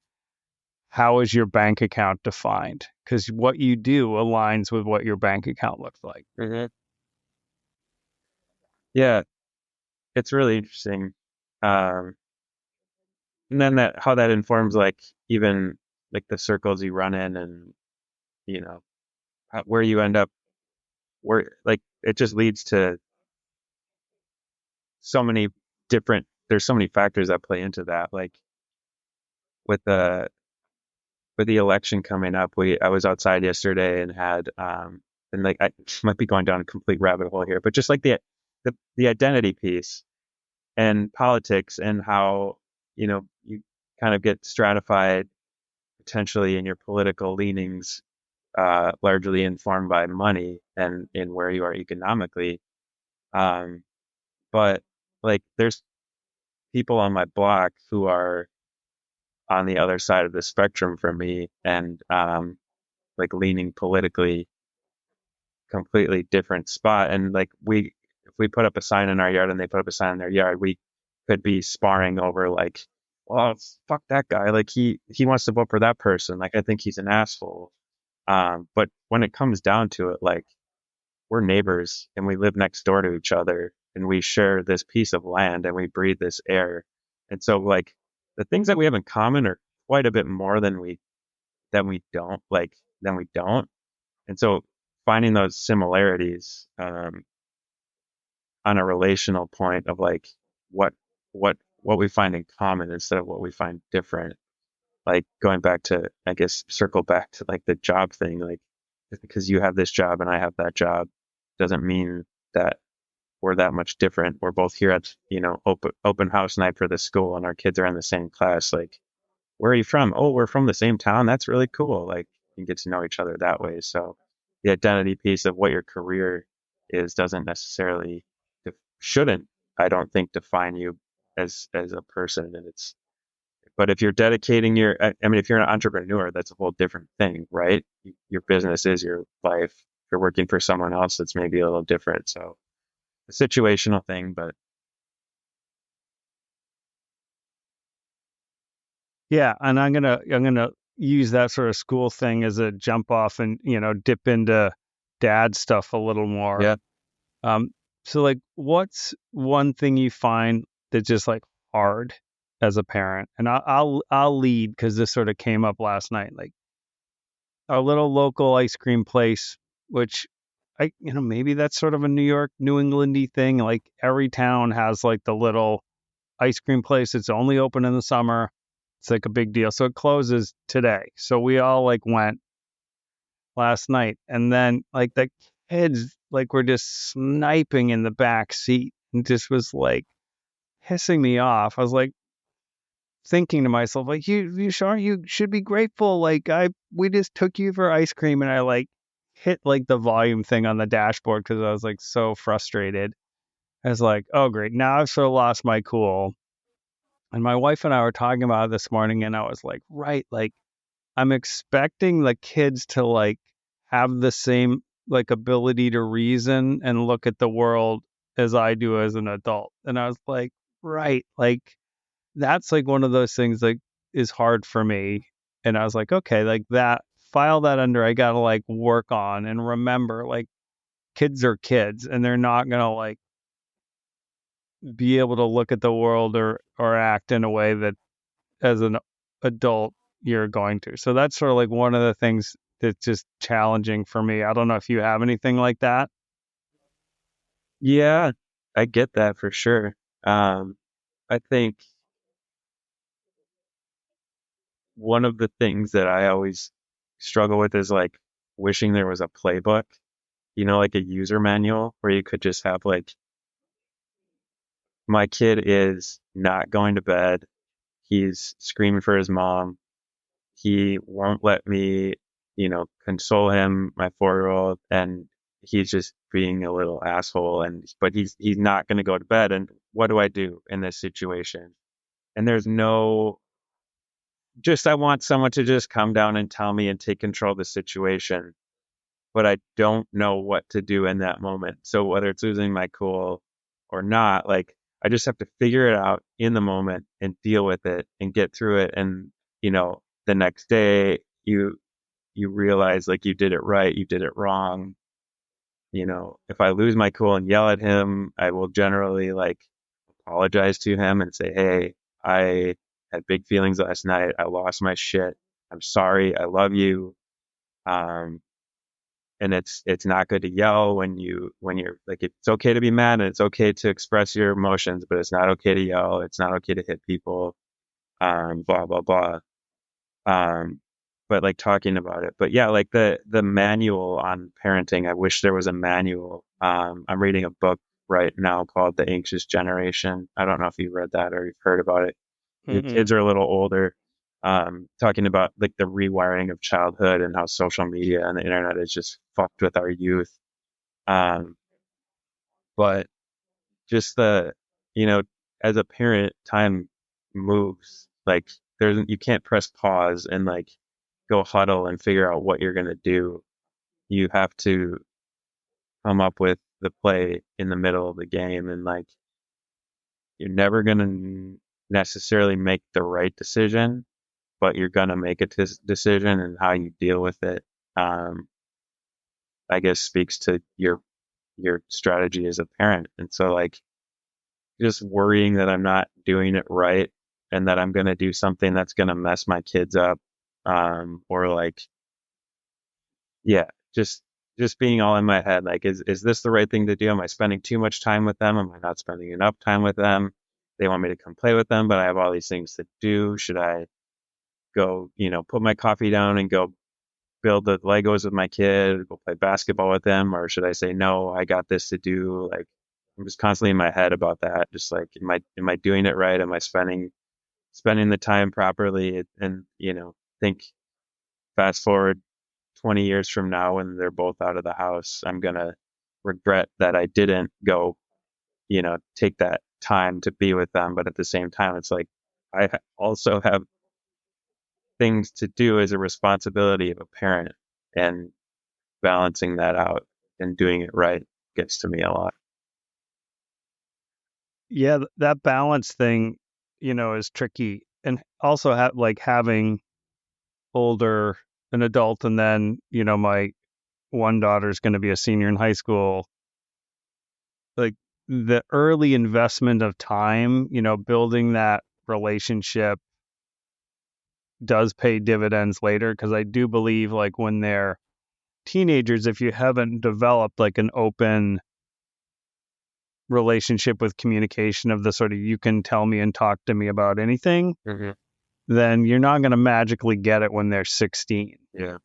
how is your bank account defined? Because what you do aligns with what your bank account looks like. Mm-hmm. Yeah. It's really interesting. Um, and then how that informs like even like the circles you run in, and you know where you end up, where like it just leads to so many there's so many factors that play into that. Like with the election coming up, I was outside yesterday and had and like I might be going down a complete rabbit hole here, but just like the identity piece and politics, and how you kind of get stratified potentially in your political leanings, largely informed by money and in where you are economically. Um, but like there's people on my block who are on the other side of the spectrum from me, and like leaning politically completely different spot. And like if we put up a sign in our yard and they put up a sign in their yard, we could be sparring over like, well, fuck that guy. Like he wants to vote for that person. Like I think he's an asshole. But when it comes down to it, like we're neighbors and we live next door to each other and we share this piece of land and we breathe this air. And so like the things that we have in common are quite a bit more than we don't. And so finding those similarities on a relational point of like what what we find in common instead of what we find different. Like going back to, I guess, circle back to like the job thing. Like just because you have this job and I have that job doesn't mean that we're that much different. We're both here at, open house night for the school and our kids are in the same class. Like, where are you from? Oh, we're from the same town. That's really cool. Like you get to know each other that way. So the identity piece of what your career is doesn't necessarily, shouldn't, I don't think, define you as a person. And but if you're dedicating I mean, if you're an entrepreneur, that's a whole different thing, right? Your business is your life. If you're working for someone else, it's maybe a little different. So a situational thing, but Yeah, and I'm gonna use that sort of school thing as a jump off and dip into dad stuff a little more. yeah. Um, so like, what's one thing you find that's just like hard as a parent? And I'll lead because this sort of came up last night. Like our little local ice cream place, which maybe that's sort of a New York, New Englandy thing. Like every town has like the little ice cream place. It's only open in the summer. It's like a big deal. So it closes today. So we all like went last night, and then like the kids like were just sniping in the back seat and just was like pissing me off. I was like thinking to myself, like, you sure you should be grateful. Like we just took you for ice cream, and I like hit like the volume thing on the dashboard because I was like so frustrated. I was like, oh great, now I've sort of lost my cool. And my wife and I were talking about it this morning, and I was like, right, like I'm expecting the kids to like have the same like ability to reason and look at the world as I do as an adult. And I was like, right, like that's like one of those things like is hard for me. And I was like, okay, like that, file that under, I gotta like work on and remember like kids are kids and they're not gonna like be able to look at the world or act in a way that as an adult you're going to. So that's sort of like one of the things that's just challenging for me. I don't know if you have anything like that. Yeah, I get that for sure. I think one of the things that I always struggle with is like wishing there was a playbook, like a user manual where you could just have like, my kid is not going to bed. He's screaming for his mom. He won't let me, console him, my 4-year-old, and he's just being a little asshole. But he's not going to go to bed. And what do I do in this situation? And there's no, just I want someone to just come down and tell me and take control of the situation. But I don't know what to do in that moment. So whether it's losing my cool or not, like I just have to figure it out in the moment and deal with it and get through it. And, the next day you realize like you did it right, you did it wrong. If I lose my cool and yell at him, I will generally like apologize to him and say, hey, I had big feelings last night. I lost my shit. I'm sorry. I love you. Um, and it's not good to yell when you're like, it's okay to be mad and it's okay to express your emotions, but it's not okay to yell. It's not okay to hit people. Blah, blah, blah. Um, but like talking about it, but yeah, like the manual on parenting, I wish there was a manual. I'm reading a book right now called The Anxious Generation. I don't know if you've read that or you've heard about it. Your Mm-mm. kids are a little older, talking about like the rewiring of childhood and how social media and the internet is just fucked with our youth. Um, but just you know, as a parent, time moves. Like you can't press pause and like go huddle and figure out what you're going to do. You have to come up with the play in the middle of the game. And like, you're never going to necessarily make the right decision, but you're going to make a decision, and how you deal with it. Um, I guess speaks to your strategy as a parent. And so like just worrying that I'm not doing it right and that I'm going to do something that's going to mess my kids up. Or like, yeah, just being all in my head. Like, is this the right thing to do? Am I spending too much time with them? Am I not spending enough time with them? they want me to come play with them, but I have all these things to do. Should I go, put my coffee down and go build the Legos with my kid, go play basketball with them, or should I say no, I got this to do? Like, I'm just constantly in my head about that. Just like, am I doing it right? Am I spending the time properly? And think fast forward 20 years from now when they're both out of the house, I'm gonna regret that I didn't go, take that time to be with them. But at the same time, it's like also have things to do as a responsibility of a parent, and balancing that out and doing it right gets to me a lot. Yeah, that balance thing, is tricky. And also having an adult, and then, my one daughter's going to be a senior in high school. Like the early investment of time, building that relationship does pay dividends later. Cause I do believe like when they're teenagers, if you haven't developed like an open relationship with communication of the sort of, you can tell me and talk to me about anything, then you're not going to magically get it when they're 16. Yeah.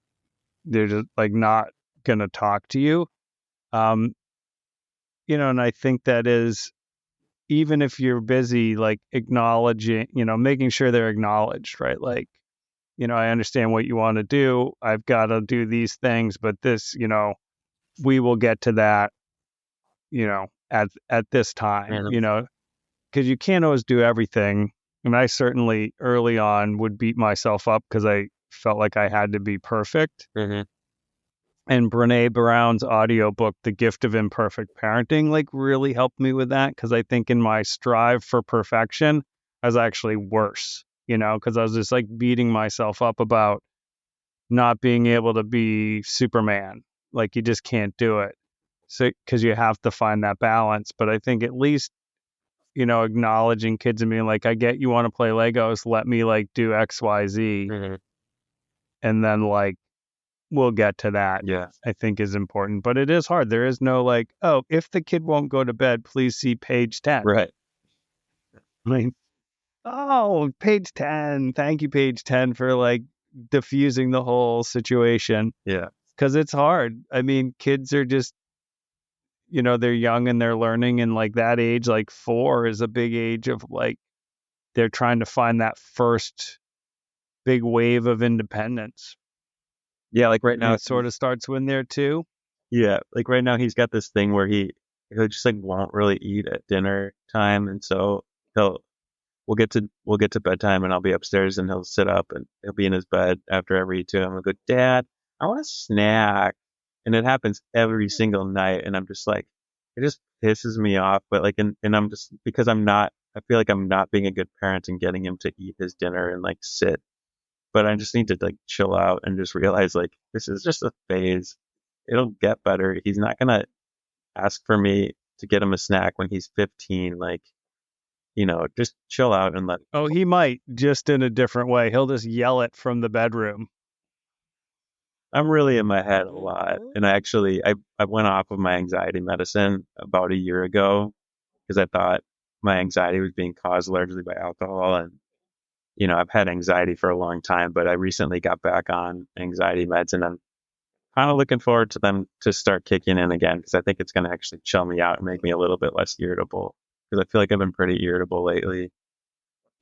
They're just like not going to talk to you. And I think that is, even if you're busy, like acknowledging, making sure they're acknowledged, right? Like, I understand what you want to do. I've got to do these things, but this, we will get to that, at this time, because you can't always do everything. And I certainly early on would beat myself up because I felt like I had to be perfect. And Brene Brown's audiobook, The Gift of Imperfect Parenting, like really helped me with that, because I think in my strive for perfection, I was actually worse, because I was just like beating myself up about not being able to be Superman. Like you just can't do it. So, because you have to find that balance. But I think at least, acknowledging kids and being like, I get you want to play Legos, let me like do X, Y, Z. And then like, we'll get to that. Yeah. I think is important, but it is hard. There is no like, oh, if the kid won't go to bed, please see page 10. Right. I mean, oh, page 10. Thank you, page 10, for like diffusing the whole situation. Yeah. Because it's hard. I mean, kids are just, they're young and they're learning, and like that age, like 4 is a big age of like, they're trying to find that first big wave of independence. Yeah, like right now it sort of starts when they're 2. Yeah, like right now he's got this thing where he'll just like won't really eat at dinner time, and so we'll get to bedtime and I'll be upstairs and he'll sit up and he'll be in his bed after I eat to him and go, Dad, I want a snack. And it happens every single night, and I'm just like, it just pisses me off. But like, and I'm just, because I feel like I'm not being a good parent and getting him to eat his dinner and like sit. But I just need to like chill out and just realize like this is just a phase. It'll get better. He's not gonna ask for me to get him a snack when he's 15. Like, just chill out and let. Oh, he might, just in a different way. He'll just yell it from the bedroom. I'm really in my head a lot, and I went off of my anxiety medicine about a year ago because I thought my anxiety was being caused largely by alcohol, and I've had anxiety for a long time, but I recently got back on anxiety meds, and I'm kind of looking forward to them to start kicking in again, because I think it's going to actually chill me out and make me a little bit less irritable, because I feel like I've been pretty irritable lately.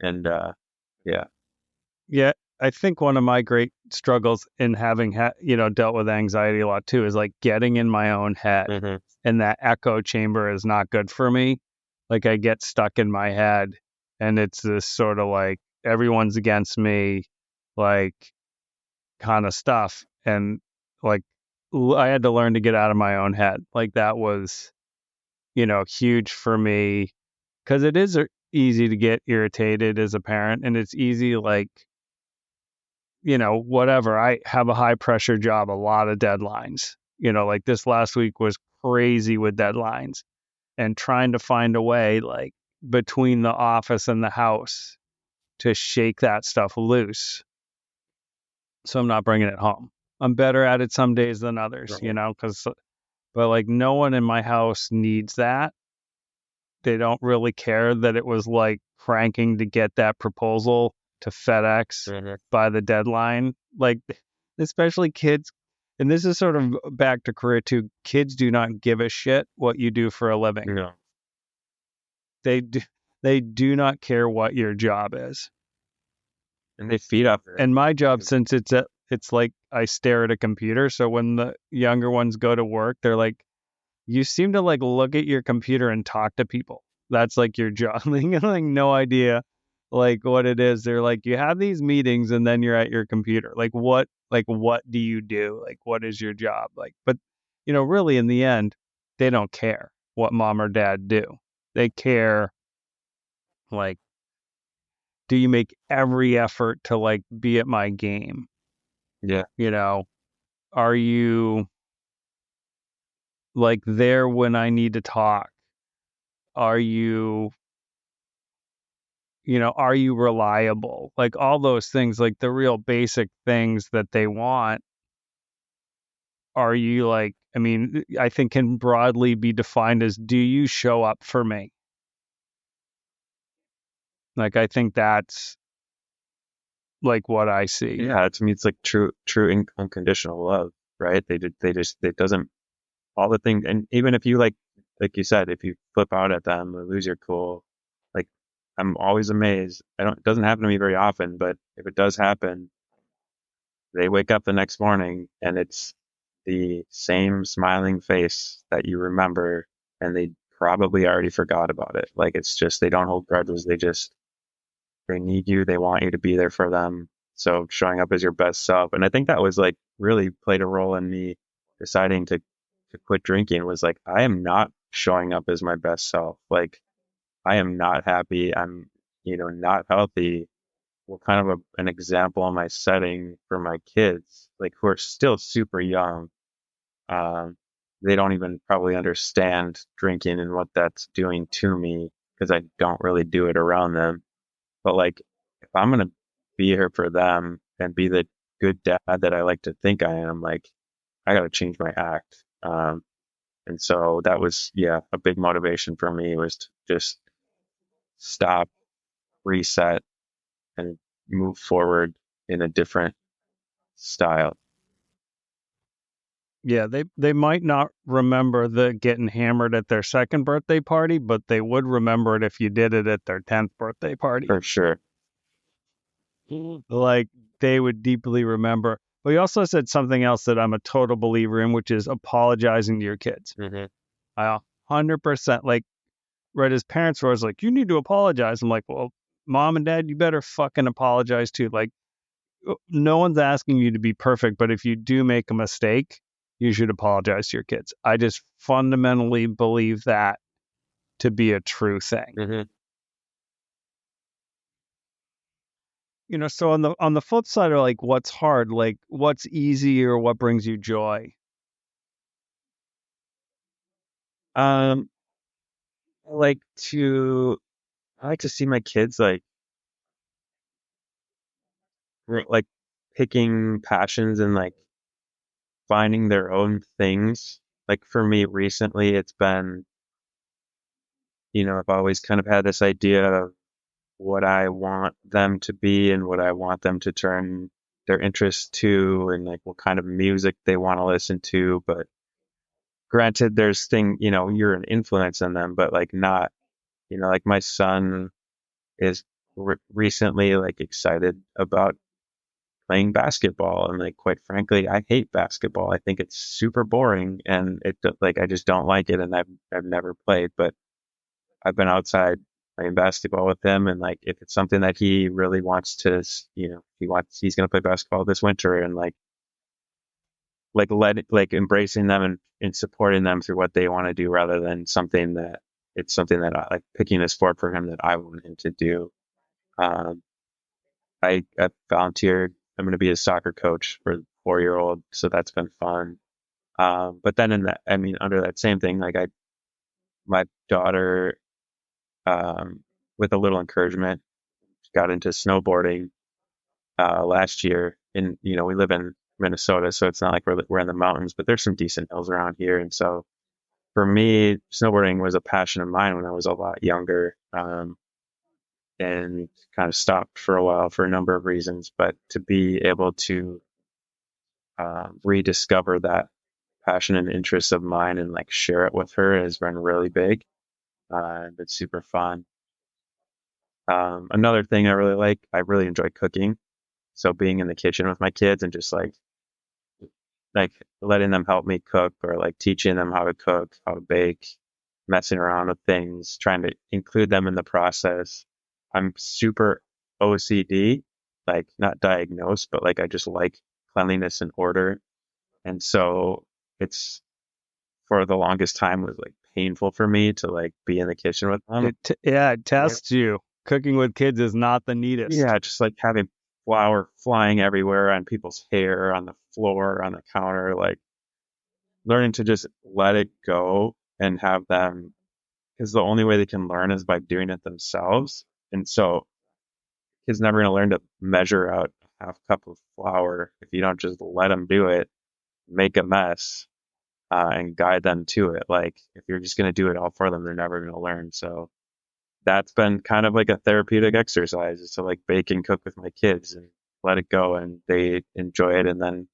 And yeah. Yeah, I think one of my great struggles in having dealt with anxiety a lot too is like getting in my own head, and that echo chamber is not good for me. Like I get stuck in my head, and it's this sort of like everyone's against me, like kind of stuff. And like I had to learn to get out of my own head. Like that was, huge for me, because it is easy to get irritated as a parent, and it's easy like, whatever. I have a high pressure job, a lot of deadlines. Like this last week was crazy with deadlines, and trying to find a way like between the office and the house to shake that stuff loose, so I'm not bringing it home. I'm better at it some days than others, Right. but like no one in my house needs that they don't really care that it was like cranking to get that proposal to FedEx by the deadline. Like, especially kids, and this is sort of back to career too. Kids do not give a shit what you do for a living. No. They do not care what your job is. And they feed off it. And my job, since it's like I stare at a computer, so when the younger ones go to work, they're like, you seem to like look at your computer and talk to people. That's like your job. They have like no idea like what it is. They're like, you have these meetings and then you're at your computer. Like what do you do? Like what is your job? Like, but really in the end, they don't care what mom or dad do. They care like, do you make every effort to like be at my game? Yeah. Are you like there when I need to talk? Are you are you reliable? Like all those things, like the real basic things that they want. Are you like, I mean, I think can broadly be defined as, do you show up for me? Like, I think that's like what I see. Yeah, to me, it's like true unconditional love, right? It doesn't, all the things, and even if you like you said, if you flip out at them or lose your cool, like I'm always amazed. It doesn't happen to me very often, but if it does happen, they wake up the next morning and it's the same smiling face that you remember, and they probably already forgot about it. Like it's just, they don't hold grudges. They need you. They want you to be there for them. So showing up as your best self. And I think that was like really played a role in me deciding to quit drinking, was like, I am not showing up as my best self. Like I am not happy. I'm, not healthy. What kind of an example am I setting for my kids, like who are still super young? They don't even probably understand drinking and what that's doing to me because I don't really do it around them. But like, if I'm going to be here for them and be the good dad that I like to think I am, like, I got to change my act. And so that was, a big motivation for me, was to just stop, reset, and move forward in a different style. Yeah, they might not remember the getting hammered at their second birthday party, but they would remember it if you did it at their 10th birthday party. For sure. Like they would deeply remember. But he also said something else that I'm a total believer in, which is apologizing to your kids. Mm-hmm. I 100% like read his parents were always like, you need to apologize. I'm like, well, mom and dad, you better fucking apologize too. Like no one's asking you to be perfect, but if you do make a mistake, you should apologize to your kids. I just fundamentally believe that to be a true thing. Mm-hmm. So on the flip side of like what's hard, like what's easy or what brings you joy? I like to see my kids like picking passions and like finding their own things. Like for me recently, it's been, I've always kind of had this idea of what I want them to be and what I want them to turn their interest to, and like what kind of music they want to listen to. But granted, you're an influence on them, but like not, like my son is recently like excited about playing basketball, and like quite frankly, I hate basketball. I think it's super boring, and I just don't like it, and I've never played, but I've been outside playing basketball with him, and like if it's something that he really wants to, he's going to play basketball this winter, and embracing them and supporting them through what they want to do, rather than something that I like, picking a sport for him that I want him to do. I volunteered. I'm going to be a soccer coach for the 4-year-old, so that's been fun. But then under that same thing, like my daughter, with a little encouragement, got into snowboarding last year. And we live in Minnesota, so it's not like we're in the mountains, but there's some decent hills around here, and so for me, snowboarding was a passion of mine when I was a lot younger, and kind of stopped for a while for a number of reasons. But to be able to rediscover that passion and interest of mine and like share it with her has been really big. It's super fun. Another thing I really enjoy cooking. So being in the kitchen with my kids and just like letting them help me cook or like teaching them how to cook, how to bake, messing around with things, trying to include them in the process. I'm super OCD, like not diagnosed, but like I just like cleanliness and order. And so it's for the longest time was like painful for me to like be in the kitchen with them. It tests you. Cooking with kids is not the neatest. Yeah, just like having flour flying everywhere on people's hair, on the floor, on the counter, like learning to just let it go and have them, because the only way they can learn is by doing it themselves. And so kids never going to learn to measure out a half cup of flour if you don't just let them do it, make a mess, and guide them to it. Like if you're just going to do it all for them, they're never going to learn. So that's been kind of like a therapeutic exercise, is to like bake and cook with my kids and let it go, and they enjoy it. And then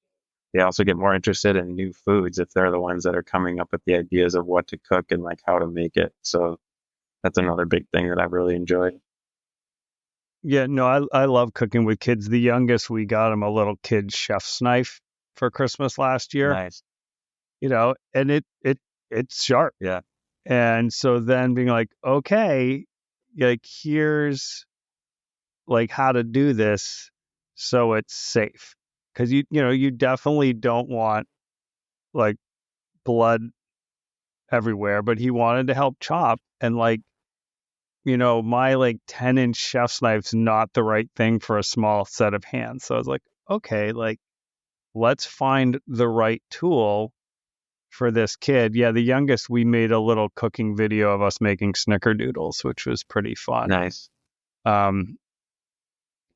they also get more interested in new foods if they're the ones that are coming up with the ideas of what to cook and like how to make it. So that's another big thing that I've really enjoyed. Yeah, no, I love cooking with kids. The youngest, we got him a little kid chef's knife for Christmas last year. Nice. And it's sharp. Yeah. And so then being like, okay, like here's like how to do this so it's safe. Because you definitely don't want like blood everywhere, but he wanted to help chop, and like my like 10-inch chef's knife's not the right thing for a small set of hands. So I was like, okay, like let's find the right tool for this kid. Yeah, the youngest, we made a little cooking video of us making snickerdoodles, which was pretty fun. Nice. Um,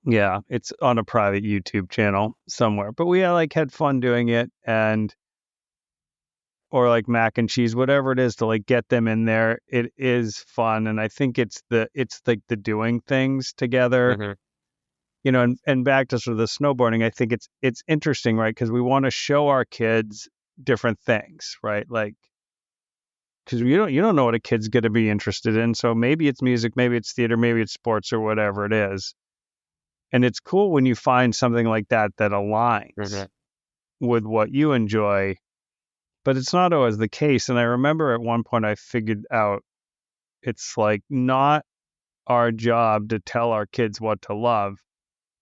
yeah, it's on a private YouTube channel somewhere, but we like had fun doing it, and or like mac and cheese, whatever it is, to like get them in there. It is fun, and I think it's like the doing things together. Mm-hmm. And back to sort of the snowboarding, I think it's interesting, right? Because we want to show our kids different things, right? Like, because you don't know what a kid's going to be interested in. So maybe it's music, maybe it's theater, maybe it's sports, or whatever it is. And it's cool when you find something like that aligns with what you enjoy, but it's not always the case. And I remember at one point I figured out it's like not our job to tell our kids what to love.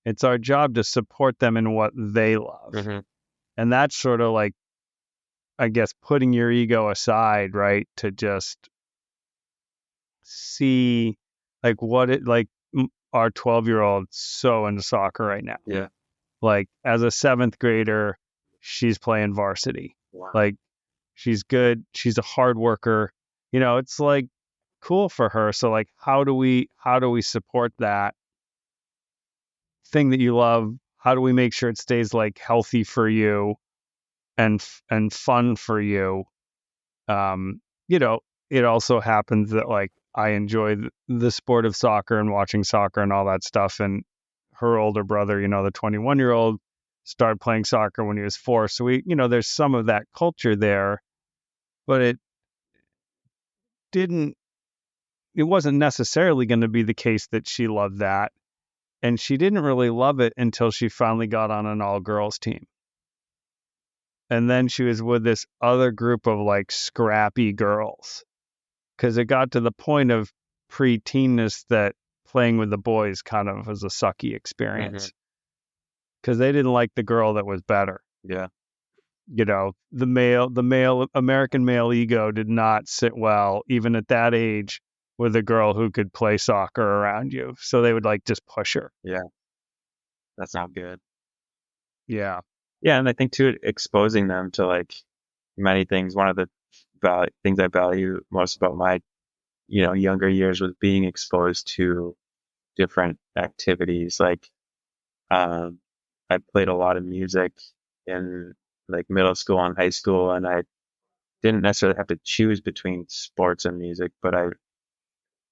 It's our job to support them in what they love. Mm-hmm. And that's sort of like, I guess, putting your ego aside, right? To just see like what it like our 12-year-old so into soccer right now. Yeah. Like as a 7th grader, she's playing varsity. Wow. Like she's good. She's a hard worker. It's like cool for her. So like, how do we support that thing that you love? How do we make sure it stays like healthy for you and fun for you? It also happens that like I enjoy the sport of soccer and watching soccer and all that stuff. And her older brother, the 21-year-old, started playing soccer when he was 4. So there's some of that culture there, but it wasn't necessarily going to be the case that she loved that. And she didn't really love it until she finally got on an all-girls team. And then she was with this other group of like scrappy girls, because it got to the point of pre-teenness that playing with the boys kind of was a sucky experience, because they didn't like the girl that was better. Yeah. The male American male ego did not sit well, even at that age, with a girl who could play soccer around you. So they would like just push her. Yeah. That's not good. Yeah. Yeah. And I think too, exposing them to like many things. One of the things I value most about my, younger years was being exposed to different activities. Like, I played a lot of music in like middle school and high school, and I didn't necessarily have to choose between sports and music, but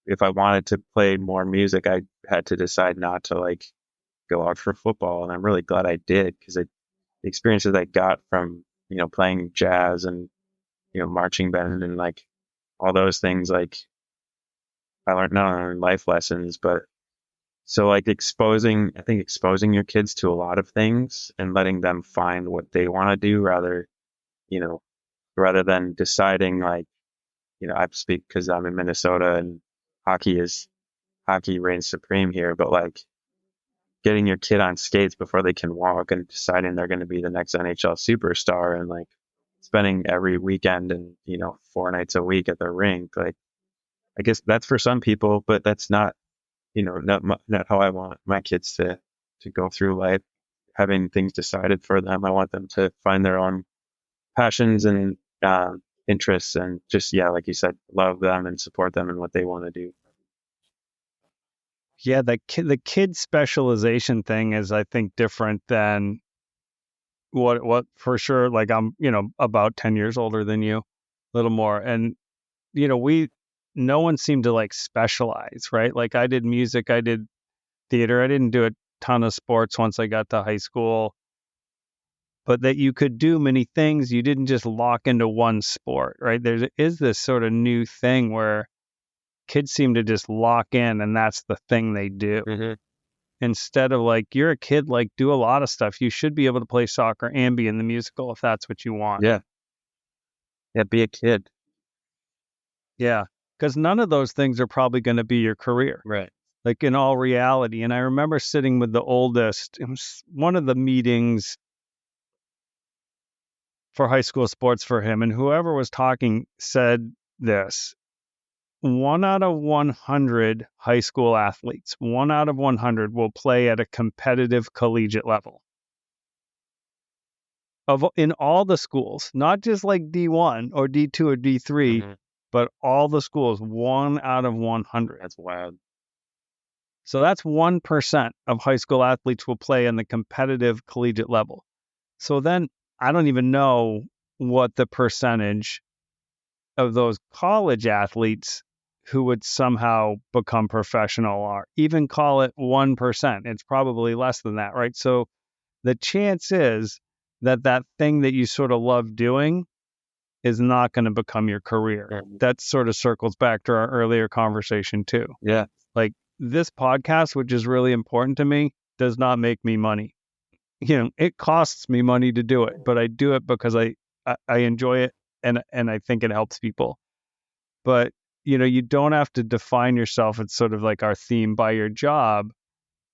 if I wanted to play more music, I had to decide not to like go out for football. And I'm really glad I did, because the experiences I got from, playing jazz and, marching band and like all those things, like I learned not only life lessons, but so like I think exposing your kids to a lot of things and letting them find what they want to do you know, rather than deciding like, I speak because I'm in Minnesota and hockey reigns supreme here, but like getting your kid on skates before they can walk and deciding they're going to be the next NHL superstar and like spending every weekend and, 4 nights a week at the rink. Like, I guess that's for some people, but that's not, not how I want my kids to go through life, having things decided for them. I want them to find their own passions and interests and just, yeah, like you said, love them and support them in what they want to do. Yeah, the kid specialization thing is, I think, different than what for sure. Like I'm, about 10 years older than you, a little more. And, no one seemed to like specialize, right? Like I did music, I did theater. I didn't do a ton of sports once I got to high school, but that you could do many things. You didn't just lock into one sport, right? There is this sort of new thing where kids seem to just lock in and that's the thing they do. Mm-hmm. Instead of like, you're a kid, like do a lot of stuff. You should be able to play soccer and be in the musical if that's what you want. Yeah. Yeah. Be a kid. Yeah. Because none of those things are probably going to be your career. Right. Like in all reality. And I remember sitting with the oldest, it was one of the meetings for high school sports for him. And whoever was talking said this: 1 out of 100 high school athletes, 1 out of 100 will play at a competitive collegiate level. In all the schools, not just like D1 or D2 or D3, Mm-hmm. but all the schools, 1 out of 100. That's wild. So that's 1% of high school athletes will play in the competitive collegiate level. So then I don't even know what the percentage of those college athletes who would somehow become professional are. Even call it 1%. It's probably less than that, right? So the chance is that thing that you sort of love doing is not going to become your career. Mm-hmm. That sort of circles back to our earlier conversation too. Yeah. Like this podcast, which is really important to me, does not make me money. It costs me money to do it, but I do it because I enjoy it and I think it helps people. But you don't have to define yourself. It's sort of like our theme by your job.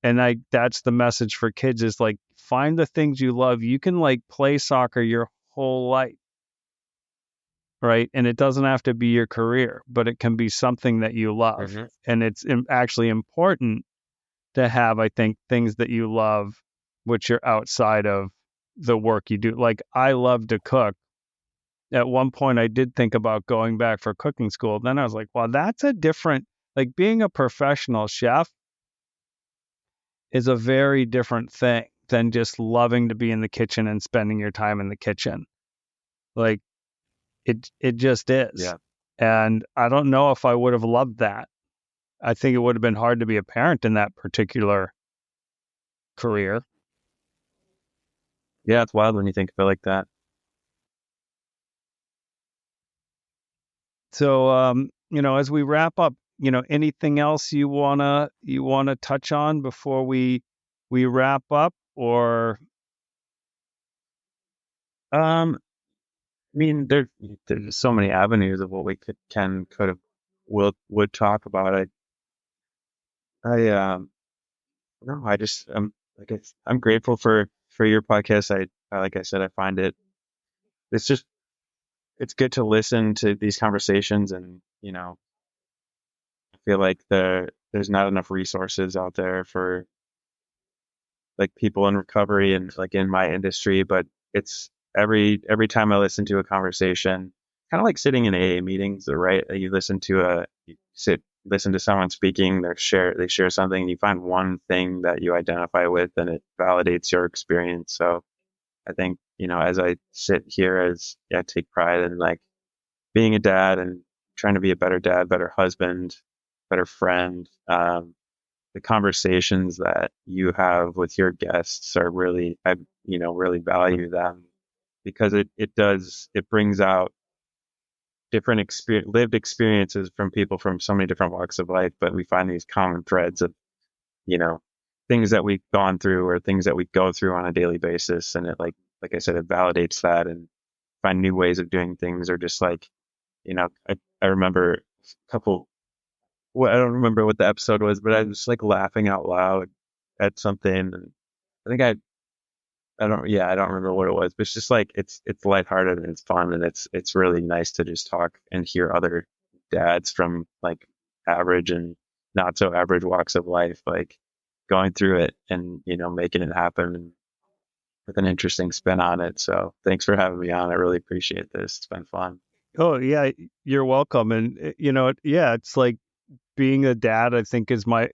And that's the message for kids is like, find the things you love. You can like play soccer your whole life, right? And it doesn't have to be your career, but it can be something that you love. Mm-hmm. And it's actually important to have, I think, things that you love, which are outside of the work you do. Like I love to cook. At one point, I did think about going back for cooking school. Then I was like, well, that's a different, like being a professional chef is a very different thing than just loving to be in the kitchen and spending your time in the kitchen. Like it just is. Yeah. And I don't know if I would have loved that. I think it would have been hard to be a parent in that particular career. Yeah. It's wild when you think of it like that. So, as we wrap up, anything else you wanna touch on before we wrap up, or I mean, there's so many avenues of what we could have would talk about. No, I just I'm grateful for your podcast. Like I said, I find it's just it's good to listen to these conversations, and I feel like there's not enough resources out there for like people in recovery and like in my industry, but it's every time I listen to a conversation, kind of like sitting in AA meetings, right? You listen to someone speaking, they share something, and you find one thing that you identify with, and it validates your experience. So I think, as I sit here I take pride in like being a dad and trying to be a better dad, better husband, better friend. The conversations that you have with your guests are really, I really value them because it brings out different lived experiences from people from so many different walks of life, but we find these common threads of, you know, things that we've gone through or things that we go through on a daily basis. And it like I said, it validates that and find new ways of doing things or just like, I remember a couple, well, I don't remember what the episode was, but I was like laughing out loud at something. And I think I don't remember what it was, but it's just like, it's lighthearted and it's fun. And it's really nice to just talk and hear other dads from like average and not so average walks of life, like going through it and, making it happen with an interesting spin on it. So thanks for having me on. I really appreciate this. It's been fun. Oh, yeah, you're welcome. And, yeah, it's like being a dad, I think is my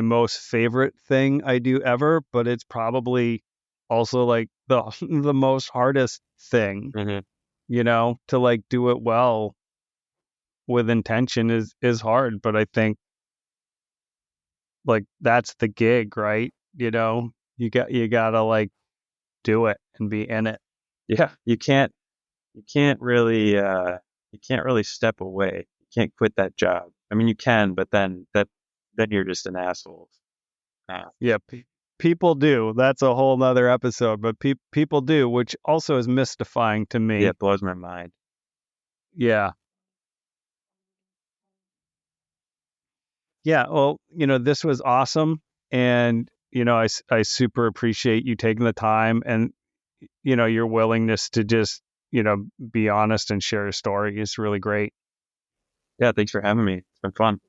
most favorite thing I do ever, but it's probably also like the the most hardest thing, Mm-hmm. to like do it well with intention is hard, but I think like that's the gig, right? You gotta like do it and be in it. Yeah. You can't really step away. You can't quit that job. I mean, you can, but then you're just an asshole. Yeah, people do. That's a whole nother episode, but people do, which also is mystifying to Yeah, me. it blows my mind. Yeah. Yeah. Well, this was awesome. And, I super appreciate you taking the time and, your willingness to just, be honest and share your story is really great. Yeah, thanks for having me. It's been fun.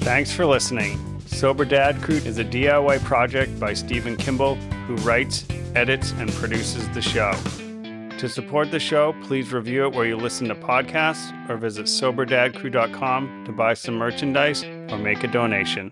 Thanks for listening. Sober Dad Crew is a DIY project by Stephen Kimball, who writes, edits, and produces the show. To support the show, please review it where you listen to podcasts or visit soberdadcrew.com to buy some merchandise or make a donation.